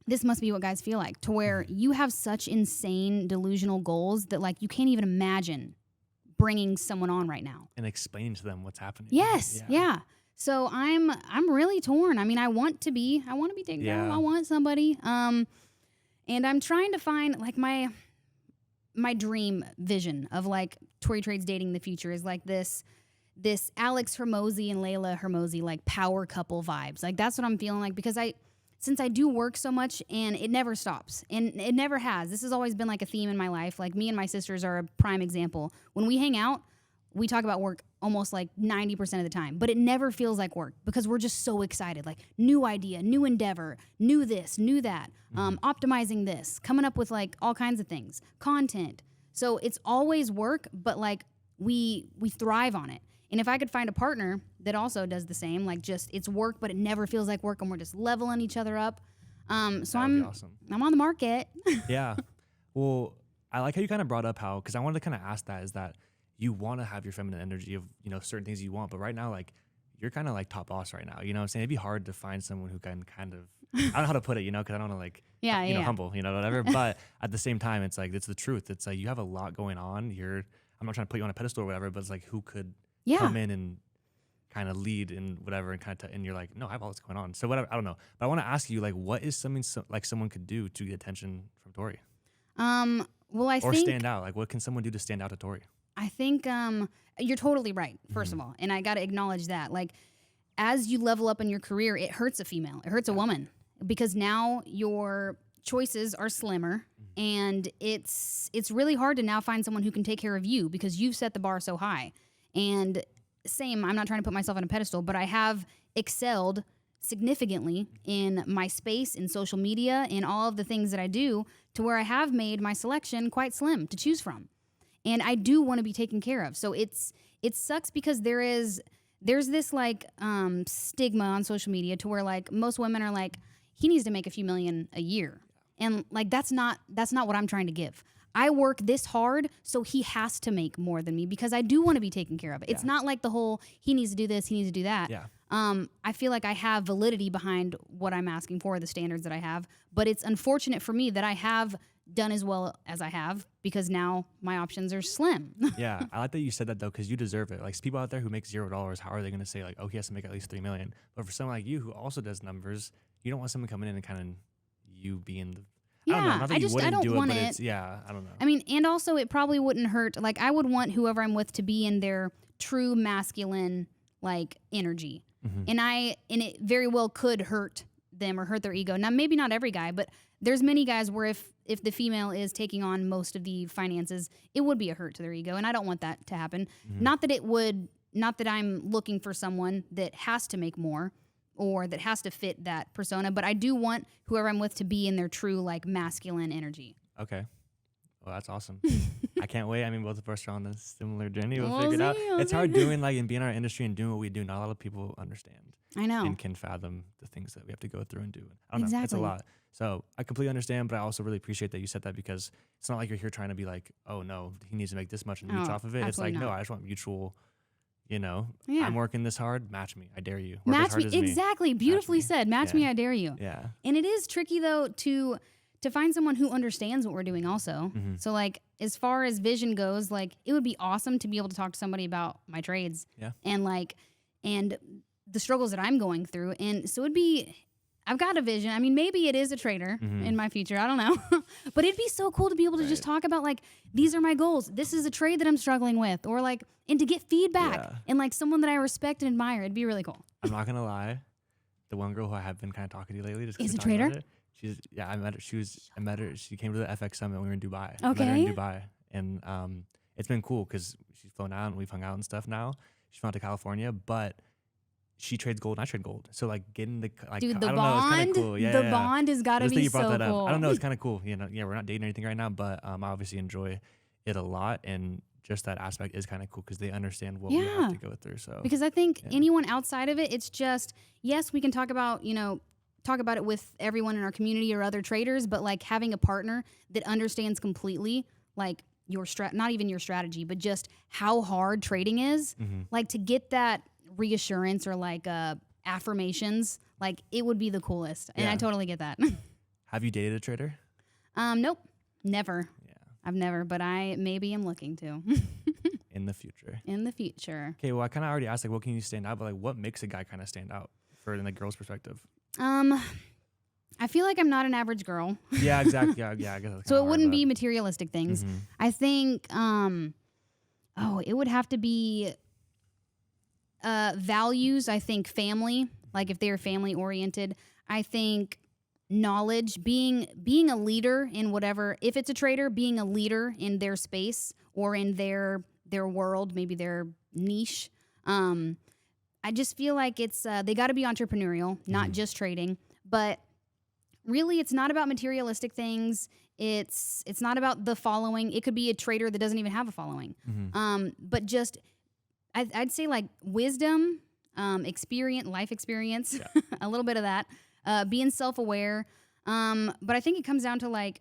this must be what guys feel like, to where you have such insane delusional goals that like you can't even imagine bringing someone on right now and explaining to them what's happening. Yes. Yeah. So I'm really torn. I mean, I want to be taken care of. I want somebody. And I'm trying to find like my dream vision of like Tory Trades dating in the future is like this Alex Hormozi and Layla Hormozi like power couple vibes. Like that's what I'm feeling like, because since I do work so much and it never stops and it never has. This has always been like a theme in my life. Like me and my sisters are a prime example. When we hang out, we talk about work almost like 90% of the time, but it never feels like work because we're just so excited. Like new idea, new endeavor, new this, new that, optimizing this, coming up with like all kinds of things, content. So it's always work, but like we thrive on it. And if I could find a partner that also does the same, like just it's work, but it never feels like work and we're just leveling each other up. So I'm on the market. Yeah. Well, I like how you kind of brought up because I wanted to kind of ask that, is that you want to have your feminine energy of, certain things you want, but right now, like you're kind of like top boss right now. You know what I'm saying? It'd be hard to find someone who can kind of, I don't know how to put it, because I don't want to like, humble, whatever. But at the same time, it's like, it's the truth. It's like, you have a lot going on. I'm not trying to put you on a pedestal or whatever, but it's like, who could come in and kind of lead and whatever, and kind of, and you're like, no, I have all this going on. So whatever, I don't know. But I want to ask you, like, what is something like someone could do to get attention from Tori? Well, I think stand out. Like, what can someone do to stand out to Tori? I think you're totally right, first of all. And I got to acknowledge that. Like, as you level up in your career, it hurts a female. It hurts a woman, because now your choices are slimmer, and it's really hard to now find someone who can take care of you because you've set the bar so high. And same, I'm not trying to put myself on a pedestal, but I have excelled significantly in my space, in social media, in all of the things that I do, to where I have made my selection quite slim to choose from. And I do want to be taken care of. So it sucks because there's this like stigma on social media to where like most women are like, he needs to make a few million a year. And like that's not what I'm trying to give. I work this hard, so he has to make more than me because I do want to be taken care of. It's not like the whole he needs to do this, he needs to do that. Yeah. I feel like I have validity behind what I'm asking for, the standards that I have. But it's unfortunate for me that I have done as well as I have, because now my options are slim. Yeah, I like that you said that though, because you deserve it. Like people out there who make $0, how are they going to say like, oh, he has to make at least $3 million? But for someone like you who also does numbers, you don't want someone coming in and kind of you being the Yeah, I don't know. Not that you wouldn't do want it, but it. it's, I don't know. I mean, and also it probably wouldn't hurt. Like I would want whoever I'm with to be in their true masculine like energy. And it very well could hurt them or hurt their ego. Now, maybe not every guy, but there's many guys where if the female is taking on most of the finances, it would be a hurt to their ego. And I don't want that to happen. Not that I'm looking for someone that has to make more or that has to fit that persona, but I do want whoever I'm with to be in their true like masculine energy. Okay. Well, that's awesome. I can't wait. I mean, both of us are on this similar journey. We'll figure it out. It's hard doing like and being in our industry and doing what we do. Not a lot of people understand. I know. And can fathom the things that we have to go through and do. I don't know. It's a lot. So I completely understand, but I also really appreciate that you said that, because it's not like you're here trying to be like, oh no, he needs to make this much and reach off of it. It's like, no, I just want mutual, You know, Yeah. I'm working this hard. Match me. I dare you. Work as Match hard me. as me. Exactly. Beautifully Match me. said. Match Yeah. me, I dare you. Yeah. And it is tricky though to find someone who understands what we're doing also. Mm-hmm. So like as far as vision goes, like it would be awesome to be able to talk to somebody about my trades. Yeah. And the struggles that I'm going through. And so I've got a vision. I mean, maybe it is a trader in my future. I don't know. But it'd be so cool to be able to just talk about like, these are my goals. This is a trade that I'm struggling with. Or like, and to get feedback and like someone that I respect and admire. It'd be really cool. I'm not going to lie. The one girl who I have been kind of talking to lately. Is a trader? I met her. I met her. She came to the FX Summit when we were in Dubai. Okay. I met her in Dubai. And it's been cool because she's flown out and we've hung out and stuff now. She's flown out to California, but she trades gold and I trade gold. So like getting the like, Dude, the I don't bond, know, it's kind of cool. Yeah, bond has got to be so cool. I don't know, it's kind of cool. You know, we're not dating or anything right now, but I obviously enjoy it a lot, and just that aspect is kind of cool because they understand what we have to go through. So because I think anyone outside of it, it's just yes, we can talk about it with everyone in our community or other traders, but like having a partner that understands completely like your not even your strategy, but just how hard trading is, like to get that reassurance or like affirmations, like it would be the coolest. And I totally get that. Have you dated a trader? Nope, never. Yeah, I've never, but I maybe am looking to. In the future. In the future. Okay, well I kind of already asked like what can you stand out, but like what makes a guy kind of stand out for in the girl's perspective? I feel like I'm not an average girl. Yeah, exactly. Yeah, I guess that's so it wouldn't be be materialistic things. I think it would have to be values. I think family, like if they're family oriented. I think knowledge, being a leader in whatever, if it's a trader, being a leader in their space or in their world, maybe their niche. I just feel like it's they got to be entrepreneurial, not just trading. But really, it's not about materialistic things. It's not about the following. It could be a trader that doesn't even have a following. But just I'd say like wisdom, experience, life experience, a little bit of that, being self-aware. But I think it comes down to like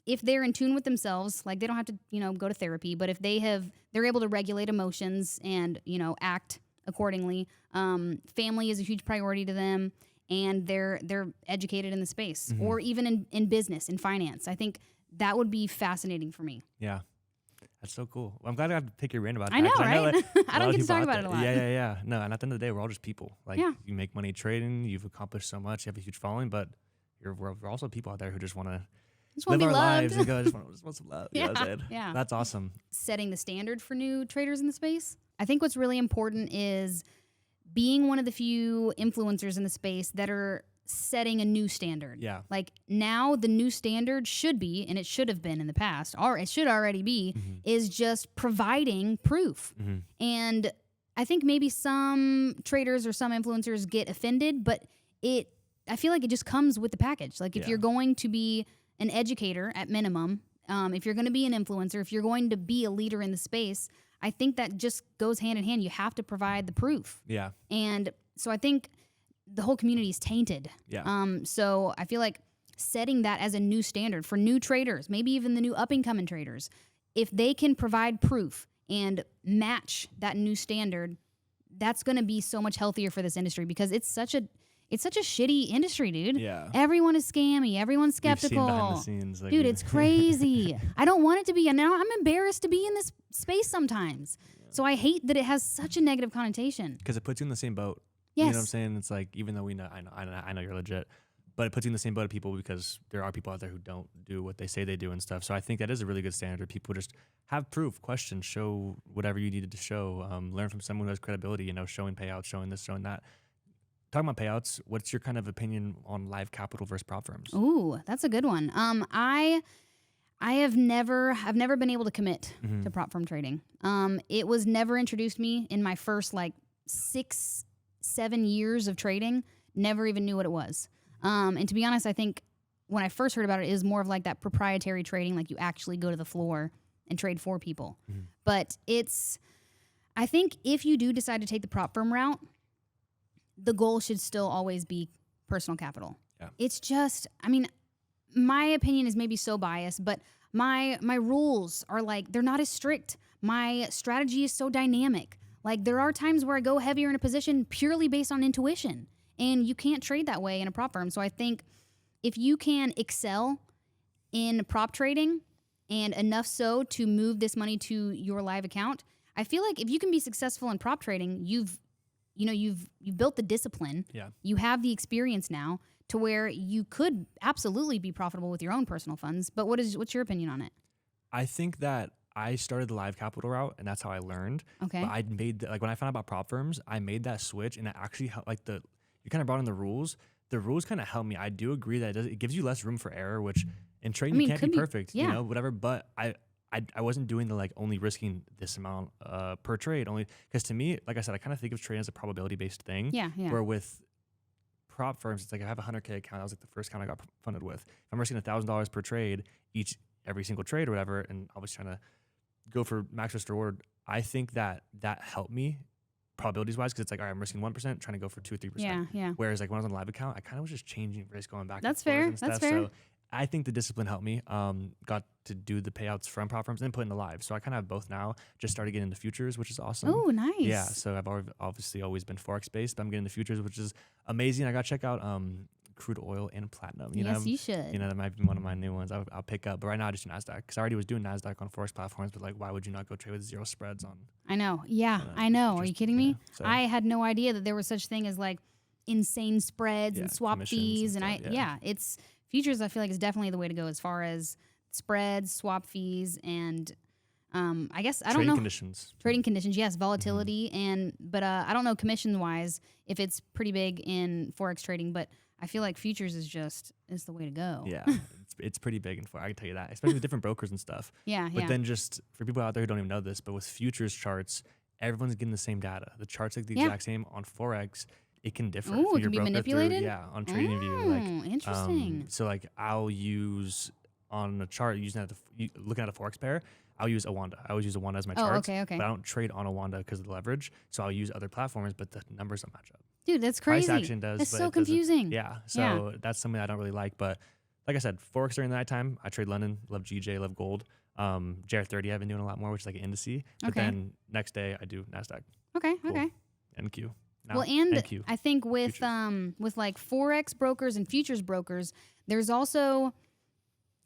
if they're in tune with themselves, like they don't have to go to therapy, but if they're able to regulate emotions and act accordingly. Family is a huge priority to them, and they're educated in the space, or even in business, in finance. I think that would be fascinating for me. Yeah. That's so cool. Well, I'm glad I got to pick your brain about that. I know, right? Like, I don't get to talk about it a lot. Yeah. No, and at the end of the day, we're all just people. Like, you make money trading, you've accomplished so much, you have a huge following, but we're also people out there who just want to live our lives and go, just want some love. You know what I'm saying? Yeah. That's awesome. Setting the standard for new traders in the space. I think what's really important is being one of the few influencers in the space that are setting a new standard. Yeah. Like now the new standard should be, and it should have been in the past, or it should already be, is just providing proof. And I think maybe some traders or some influencers get offended, but I feel like it just comes with the package. Like if you're going to be an educator at minimum, if you're going to be an influencer, if you're going to be a leader in the space, I think that just goes hand in hand. You have to provide the proof. Yeah. And so I think the whole community is tainted. Yeah. So I feel like setting that as a new standard for new traders, maybe even the new up-and-coming traders, if they can provide proof and match that new standard, that's going to be so much healthier for this industry because it's such a shitty industry, dude. Yeah. Everyone is scammy. Everyone's skeptical. We've seen behind the scenes, like, dude, it's crazy. I don't want it to be. And now I'm embarrassed to be in this space sometimes. So I hate that it has such a negative connotation. Because it puts you in the same boat. Yes. You know what I'm saying? It's like, even though I know you're legit, but it puts you in the same boat of people because there are people out there who don't do what they say they do and stuff. So I think that is a really good standard. People just have proof, question, show whatever you needed to show, learn from someone who has credibility, showing payouts, showing this, showing that. Talking about payouts, what's your kind of opinion on live capital versus prop firms? Ooh, that's a good one. I've never been able to commit to prop firm trading. It was never introduced me in my first 6-7 years of trading. Never even knew what it was. And to be honest, I think when I first heard about it, it was more of like that proprietary trading, like you actually go to the floor and trade for people. But I think if you do decide to take the prop firm route, the goal should still always be personal capital. Yeah. It's just, my opinion is maybe so biased, but my rules are they're not as strict. My strategy is so dynamic. Like there are times where I go heavier in a position purely based on intuition, and you can't trade that way in a prop firm. So I think if you can excel in prop trading and enough so to move this money to your live account, I feel like if you can be successful in prop trading, you've built the discipline. Yeah. You have the experience now to where you could absolutely be profitable with your own personal funds. But what's your opinion on it? I think that I started the live capital route, and that's how I learned. Okay. But I made like when I found out about prop firms, I made that switch, and it actually helped. Like you kind of brought in the rules. The rules kind of help me. I do agree that it gives you less room for error, which in trading you can't be perfect, yeah. you know, whatever. But I wasn't doing the like only risking this amount per trade, only because to me, like I said, I kind of think of trading as a probability based thing. Yeah. Where with prop firms, it's like I have a 100K account. That was like the first account I got funded with. If I'm risking $1,000 per trade every single trade or whatever, and I was trying to go for max risk reward, I think that helped me probabilities wise, because it's like, all right, I'm risking 1%, trying to go for 2 or 3%. Yeah. Whereas like when I was on the live account, I kind of was just changing risk, going back. That's and forth fair. and stuff. That's fair. So I think the discipline helped me. Got to do the payouts from prop firms and put in the live. So I kind of have both now. Just started getting into futures, which is awesome. Oh, nice. Yeah. So I've obviously always been Forex based, but I'm getting into futures, which is amazing. I got to check out crude oil and platinum. You should. You know, that might be one of my new ones I'll pick up. But right now I just do NASDAQ, because I already was doing NASDAQ on Forex platforms. But like, why would you not go trade with 0 spreads on? I know. Yeah, I know. Are you kidding me? So. I had no idea that there was such thing as like insane spreads and swap fees. And it's futures. I feel like is definitely the way to go as far as spreads, swap fees, and I guess I don't know. Trading conditions. Yes, volatility but I don't know commission wise if it's pretty big in Forex trading, but I feel like futures is the way to go. Yeah, it's pretty big in Forex. I can tell you that, especially with different brokers and stuff. But then just for people out there who don't even know this, but with futures charts, everyone's getting the same data. The chart's like the exact same. On Forex, it can differ. Ooh, it can be manipulated? On TradingView. Like, interesting. So like I'll use on a chart, looking at a Forex pair, I'll use Awanda. I always use Awanda as my charts. Okay. But I don't trade on Awanda because of the leverage. So I'll use other platforms, but the numbers don't match up. Dude, that's crazy. Price action does. That's but so confusing. Yeah. So that's something I don't really like. But like I said, Forex during the nighttime, I trade London, love GJ, love gold. JR30 I've been doing a lot more, which is like an indice. But then next day I do NASDAQ. Okay. NQ. Well, and NQ. I think with like Forex brokers and futures brokers, there's also,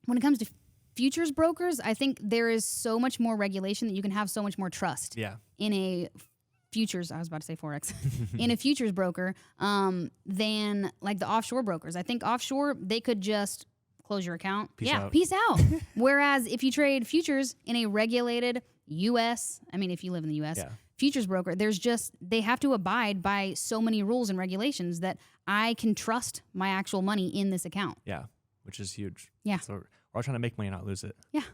when it comes to futures brokers, I think there is so much more regulation that you can have so much more trust in a futures, I was about to say Forex, in a futures broker than like the offshore brokers. I think offshore, they could just close your account. Peace out. Whereas if you trade futures in a regulated U.S., I mean, if you live in the U.S., futures broker, they have to abide by so many rules and regulations that I can trust my actual money in this account. Yeah, which is huge. Yeah. So we're all trying to make money, not lose it. Yeah. All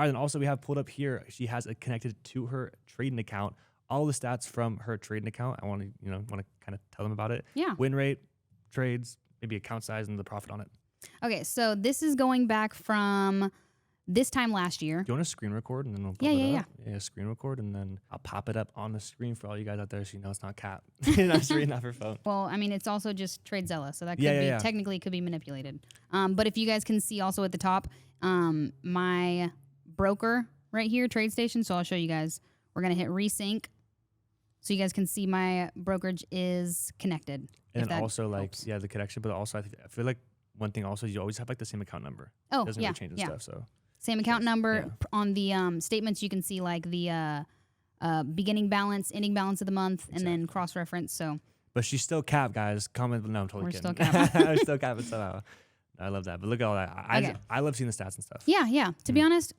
right, then also we have pulled up here, she has it connected to her trading account, all the stats from her trading account. I want to kind of tell them about it. Yeah. Win rate, trades, maybe account size, and the profit on it. Okay, so this is going back from this time last year. Do you want to screen record and then we'll pop it up? Yeah, screen record and then I'll pop it up on the screen for all you guys out there so you know it's not cap. You're not reading off your phone. Well, I mean, it's also just TradeZella, so that could technically could be manipulated. But if you guys can see also at the top, my broker right here, TradeStation, so I'll show you guys. We're going to hit resync so you guys can see my brokerage is connected. And then also the connection, but also I feel like one thing also is you always have like the same account number. Oh, it doesn't really change and stuff, so. Same account number. On the statements, you can see like the beginning balance, ending balance of the month, and then cross-reference. So, but she's still capped, guys. Comment. No, I'm totally kidding. We're still capped. I'm still capping somehow. I love that. But look at all that. I love seeing the stats and stuff. Yeah. To be honest,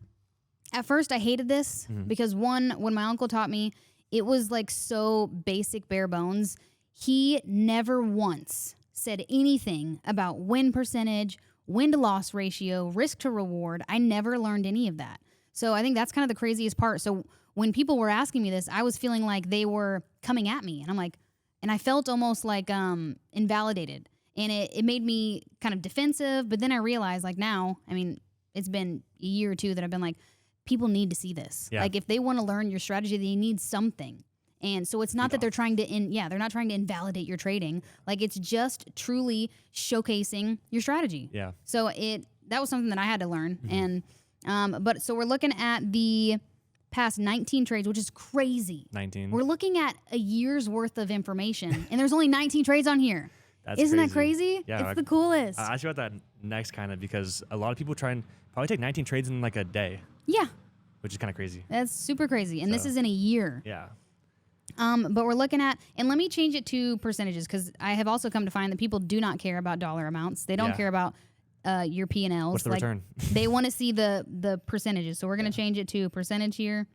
at first I hated this because when my uncle taught me, it was like so basic, bare bones. He never once said anything about win percentage, win to loss ratio, risk to reward. I never learned any of that. So I think that's kind of the craziest part. So when people were asking me this, I was feeling like they were coming at me. And I'm like, and I felt almost like invalidated. And it made me kind of defensive. But then I realized like now, I mean, it's been a year or two that I've been like, people need to see this. Yeah. Like if they want to learn your strategy, they need something. And so it's not that they're trying to, they're not trying to invalidate your trading. Like it's just truly showcasing your strategy. Yeah. So that was something that I had to learn. And, so we're looking at the past 19 trades, which is crazy. 19. We're looking at a year's worth of information, and there's only 19 trades on here. That's Isn't crazy. that crazy? Yeah, it's the coolest. I'll ask you about that next kind of, because a lot of people try and probably take 19 trades in like a day. Yeah. Which is kind of crazy. That's super crazy. And this is in a year. Yeah. But we're looking at, and let me change it to percentages, because I have also come to find that people do not care about dollar amounts. They don't care about your P&Ls. What's the return? They want to see the percentages. So we're going to change it to percentage here.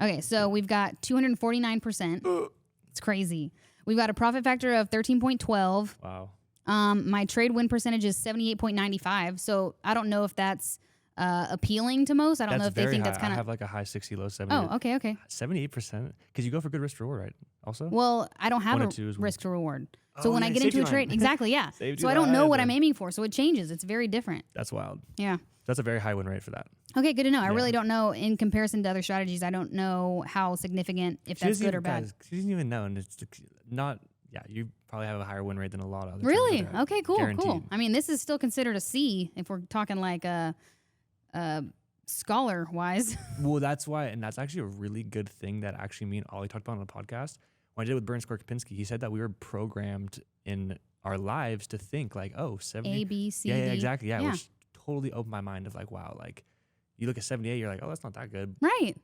Okay, so we've got 249%. It's crazy. We've got a profit factor of 13.12. Wow. My trade win percentage is 78.95. So I don't know if that's appealing to most. I don't know if they think that's kind of. I have like a high 60, low 70. Oh, okay. 78%. Because you go for good risk to reward, right? Also. Well, I don't have a risk to reward. So when I get into a trade, exactly, yeah. So I don't know what I'm aiming for. So it changes. It's very different. That's wild. Yeah. That's a very high win rate for that. Okay, good to know. I really don't know in comparison to other strategies. I don't know how significant, if that's good or bad. She doesn't even know, and it's not. Yeah, you probably have a higher win rate than a lot of other. Really? Okay, cool, guaranteed. cool. I mean, this is still considered a C if we're talking like scholar wise. Well, that's why, and that's actually a really good thing that actually me and Ollie talked about on the podcast. When I did it with Bernd Skorkopinski, he said that we were programmed in our lives to think like, oh, 70. A, B, C, yeah, D. yeah, exactly. Yeah, which totally opened my mind of like, wow, like you look at 78, you're like, oh, that's not that good. Right.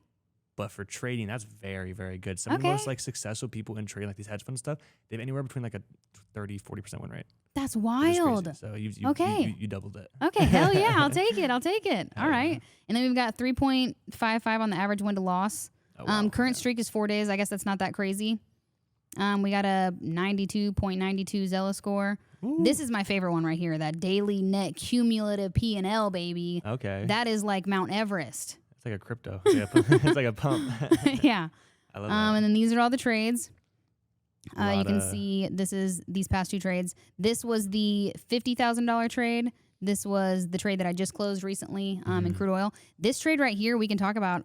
But for trading, that's very, very good. Some of the most like successful people in trading, like these hedge fund stuff, they have anywhere between like a 30, 40% win rate. That's wild. So you doubled it. Okay, hell yeah, I'll take it. All right. And then we've got 3.55 on the average win to loss. Oh, wow. Current streak is 4 days. I guess that's not that crazy. We got a 92.92 Zella score. Ooh. This is my favorite one right here, that daily net cumulative P&L, baby. Okay. That is like Mount Everest. It's like a crypto. It's like a pump. Yeah. I love that. And then these are all the trades. You can see these past two trades. This was the $50,000 trade. This was the trade that I just closed recently in crude oil. This trade right here, we can talk about.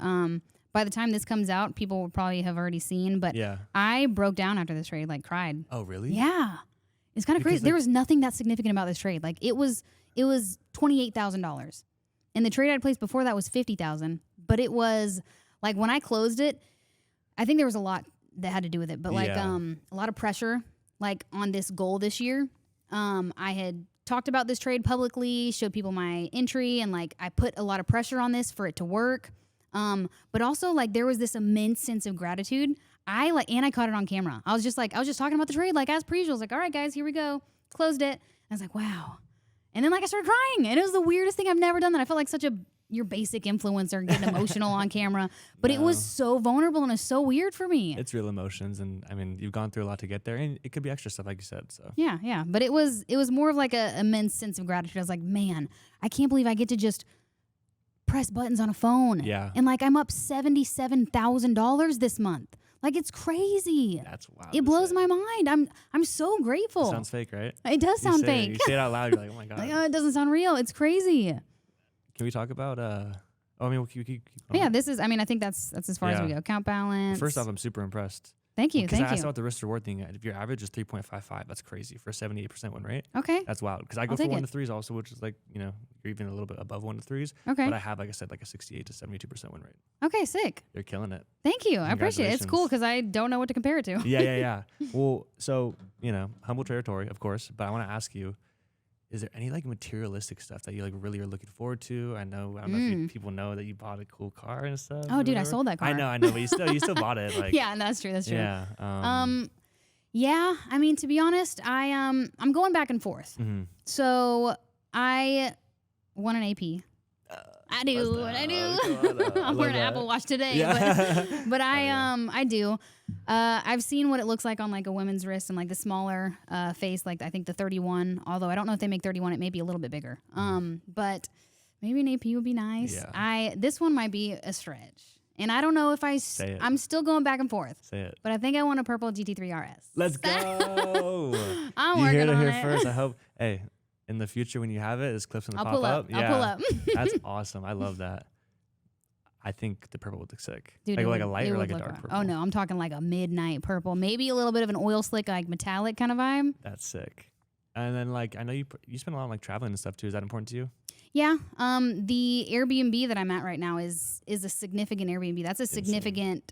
By the time this comes out, people will probably have already seen. But I broke down after this trade, like cried. Oh, really? Yeah. It's kind of crazy. There was nothing that significant about this trade. Like it was $28,000. And the trade I'd placed before that was $50,000. But it was like when I closed it, I think there was a lot that had to do with it. But like a lot of pressure like on this goal this year. I had talked about this trade publicly, showed people my entry, and like I put a lot of pressure on this for it to work. But also like there was this immense sense of gratitude. And I caught it on camera. I was just talking about the trade, like as per usual. I was like, all right, guys, here we go. Closed it. I was like, wow. And then like I started crying, and it was the weirdest thing. I've never done that. I felt like such your basic influencer getting emotional on camera, but it was so vulnerable and it's so weird for me. It's real emotions, and I mean, you've gone through a lot to get there, and it could be extra stuff, like you said. So yeah. But it was more of like a immense sense of gratitude. I was like, man, I can't believe I get to just press buttons on a phone. Yeah. And like I'm up $77,000 this month. Like it's crazy. That's wild. It blows my mind. I'm so grateful. It sounds fake, right? It does sound fake. You say it out loud, you're like, oh my god. Like, oh, it doesn't sound real. It's crazy. Can we talk about I mean, we'll keep yeah, this is. I mean, I think that's as far as we go. Account balance. First off, I'm super impressed. Thank you. Because I asked about the risk to reward thing. If your average is 3.55, that's crazy for a 78% win rate. Okay. That's wild. Because I go for 1 to 3s also, which is like, you're even a little bit above 1 to 3s. Okay. But I have, like I said, like a 68 to 72% win rate. Okay, sick. You're killing it. Thank you. I appreciate it. It's cool because I don't know what to compare it to. Yeah. Well, so, humble trader Tori, of course, but I want to ask you, is there any like materialistic stuff that you like really are looking forward to? I don't know if people know that you bought a cool car and stuff. Oh, dude, I sold that car. I know, but you still bought it. Like, yeah, that's true. Yeah. Yeah. I mean, to be honest, I'm going back and forth. Mm-hmm. So I won an AP. I do. I'm wearing an Apple Watch today, but I do. I've seen what it looks like on like a women's wrist and like the smaller face, like I think the 31. Although I don't know if they make 31, it may be a little bit bigger. But maybe an AP would be nice. Yeah. This one might be a stretch, and I don't know if I'm still going back and forth. Say it. But I think I want a purple GT3 RS. Let's go. I'm you working heard it on here it. first. I hope. Hey. In the future, when you have it, this clip's gonna pop up. I'll pull up. That's awesome. I love that. I think the purple would look sick. Dude, like a light or like a dark purple. Oh no, I'm talking like a midnight purple. Maybe a little bit of an oil slick, like metallic kind of vibe. That's sick. And then like I know you spend a lot on like traveling and stuff too. Is that important to you? Yeah. The Airbnb that I'm at right now is a significant Airbnb. That's a significant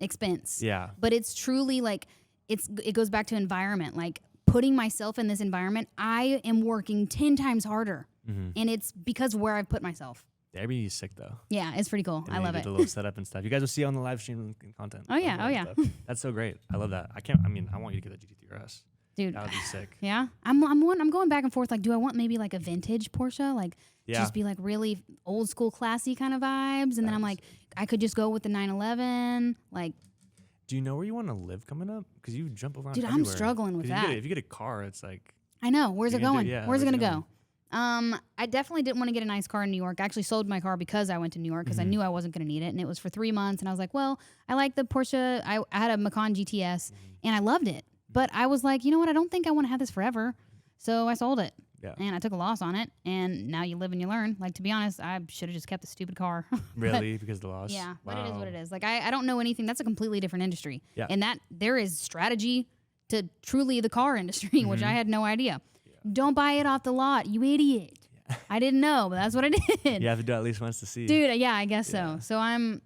expense. Yeah. But it's truly like it goes back to environment. Like putting myself in this environment, I am working 10 times harder. And it's because of where I've put myself. The Airbnb is sick though. Yeah, it's pretty cool. And I love it. The little setup and stuff. You guys will see on the live stream content. Oh yeah, oh yeah. That's so great. I love that. I want you to get the GT3 RS. Dude, that would be sick. Yeah, I'm going back and forth. Like, do I want maybe like a vintage Porsche, like just be like really old school, classy kind of vibes, and then I'm like, I could just go with the 911. Like, do you know where you want to live coming up? Because you jump around. Dude, everywhere. I'm struggling with that. If you get a car, it's like, I know where's it going? Where's it gonna go? I definitely didn't want to get a nice car in New York. I actually sold my car because I went to New York because I knew I wasn't going to need it. And it was for 3 months. And I was like, well, I like the Porsche. I had a Macan GTS and I loved it. But I was like, you know what? I don't think I want to have this forever. So I sold it. Yeah. And I took a loss on it. And now you live and you learn. Like, to be honest, I should have just kept the stupid car. Really? Because of the loss? Yeah. Wow. But it is what it is. Like, I don't know anything. That's a completely different industry. Yeah. And there is strategy to truly the car industry, which I had no idea. Yeah. Don't buy it off the lot, you idiot. I didn't know, but that's what I did. You have to do it at least once to see. Dude, yeah, I guess so. So I'm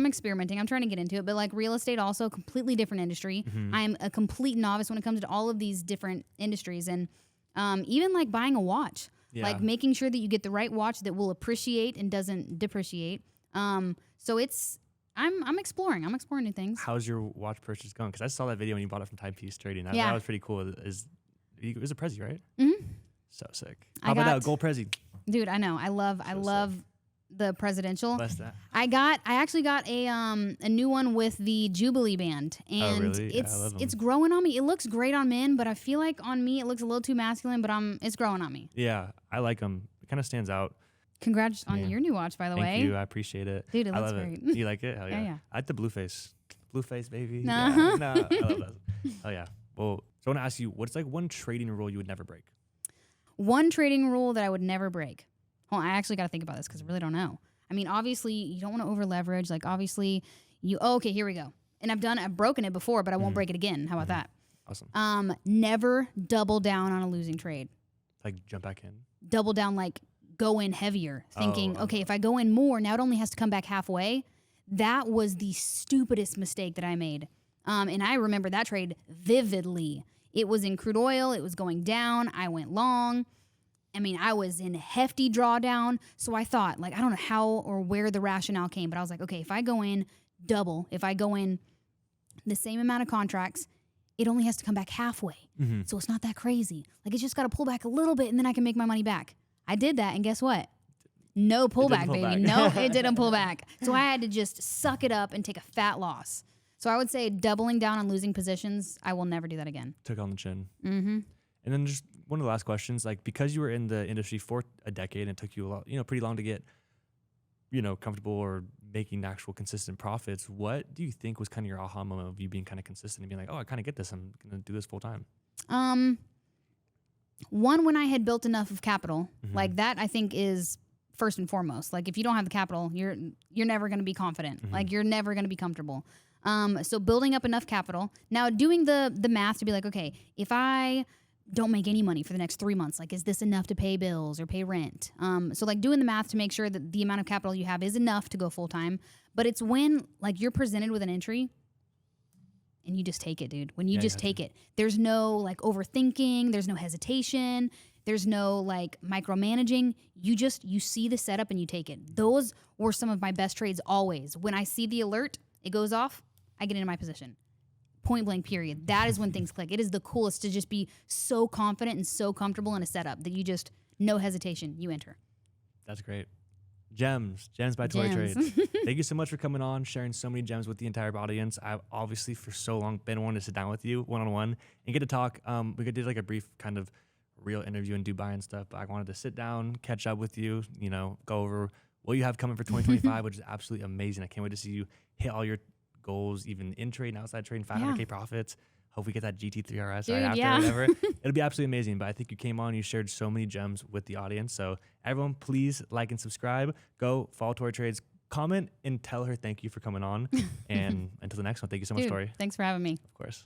experimenting. I'm trying to get into it, but like real estate also completely different industry. I'm a complete novice when it comes to all of these different industries, and even like buying a watch, like making sure that you get the right watch that will appreciate and doesn't depreciate. So it's I'm exploring. I'm exploring new things. How's your watch purchase going? Because I saw that video when you bought it from Timepiece Trading. That was pretty cool. It was a Prezi, right? So sick. How about that gold Prezi? Dude, I know. I love the presidential. Bless that. I actually got a new one with the Jubilee band, and really? it's growing on me. It looks great on men, but I feel like on me it looks a little too masculine. But it's growing on me. Yeah, I like them. It kind of stands out. Congrats on your new watch, by the way. Thank you. I appreciate it. Dude, it looks great. You like it? Hell yeah. Yeah. I like the blue face. Blue face, baby. Yeah. No, I love that. Oh yeah. Well, so I want to ask you, what's like one trading rule you would never break? One trading rule that I would never break. Well, I actually got to think about this because I really don't know. I mean, obviously, you don't want to over leverage. Like, obviously, okay, here we go. And I've broken it before, but I won't break it again. How about that? Awesome. Never double down on a losing trade. Like jump back in. Double down, like go in heavier, thinking, okay, if I go in more, now it only has to come back halfway. That was the stupidest mistake that I made. And I remember that trade vividly. It was in crude oil. It was going down. I went long. I mean, I was in hefty drawdown. So I thought, like, I don't know how or where the rationale came, but I was like, okay, if I go in double, if I go in the same amount of contracts, it only has to come back halfway. So it's not that crazy. Like, it's just got to pull back a little bit and then I can make my money back. I did that. And guess what? No pullback, baby. No, it didn't pull back. So I had to just suck it up and take a fat loss. So I would say doubling down on losing positions, I will never do that again. Took on the chin. And then just one of the last questions, like because you were in the industry for a decade and it took you a lot, pretty long to get, comfortable or making actual consistent profits, what do you think was kind of your aha moment of you being kind of consistent and being like, oh, I kind of get this. I'm going to do this full time? One, when I had built enough of capital, like that I think is first and foremost. Like if you don't have the capital, you're never going to be confident. Like you're never going to be comfortable. So building up enough capital. Now doing the math to be like, okay, if I don't make any money for the next 3 months, like, is this enough to pay bills or pay rent? So like doing the math to make sure that the amount of capital you have is enough to go full time. But it's when like you're presented with an entry and you just take it, dude. When you just take it, there's no like overthinking. There's no hesitation. There's no like micromanaging. You see the setup and you take it. Those were some of my best trades always. When I see the alert, it goes off, I get into my position. Point blank, period. That is when things click. It is the coolest to just be so confident and so comfortable in a setup that you just, no hesitation, you enter. That's great. Gems by Tory Trades. Thank you so much for coming on, sharing so many gems with the entire audience. I've obviously for so long been wanting to sit down with you one-on-one and get to talk. We could do like a brief kind of real interview in Dubai and stuff, but I wanted to sit down, catch up with you, go over what you have coming for 2025, which is absolutely amazing. I can't wait to see you hit all your goals, even in trade and outside trading, 500K profits. Hope we get that GT3 RS right after, whatever. It'll be absolutely amazing. But I think you came on, you shared so many gems with the audience. So everyone, please like and subscribe. Go follow Tory Trades, comment and tell her thank you for coming on. And until the next one, thank you so much, Tori. Thanks for having me. Of course.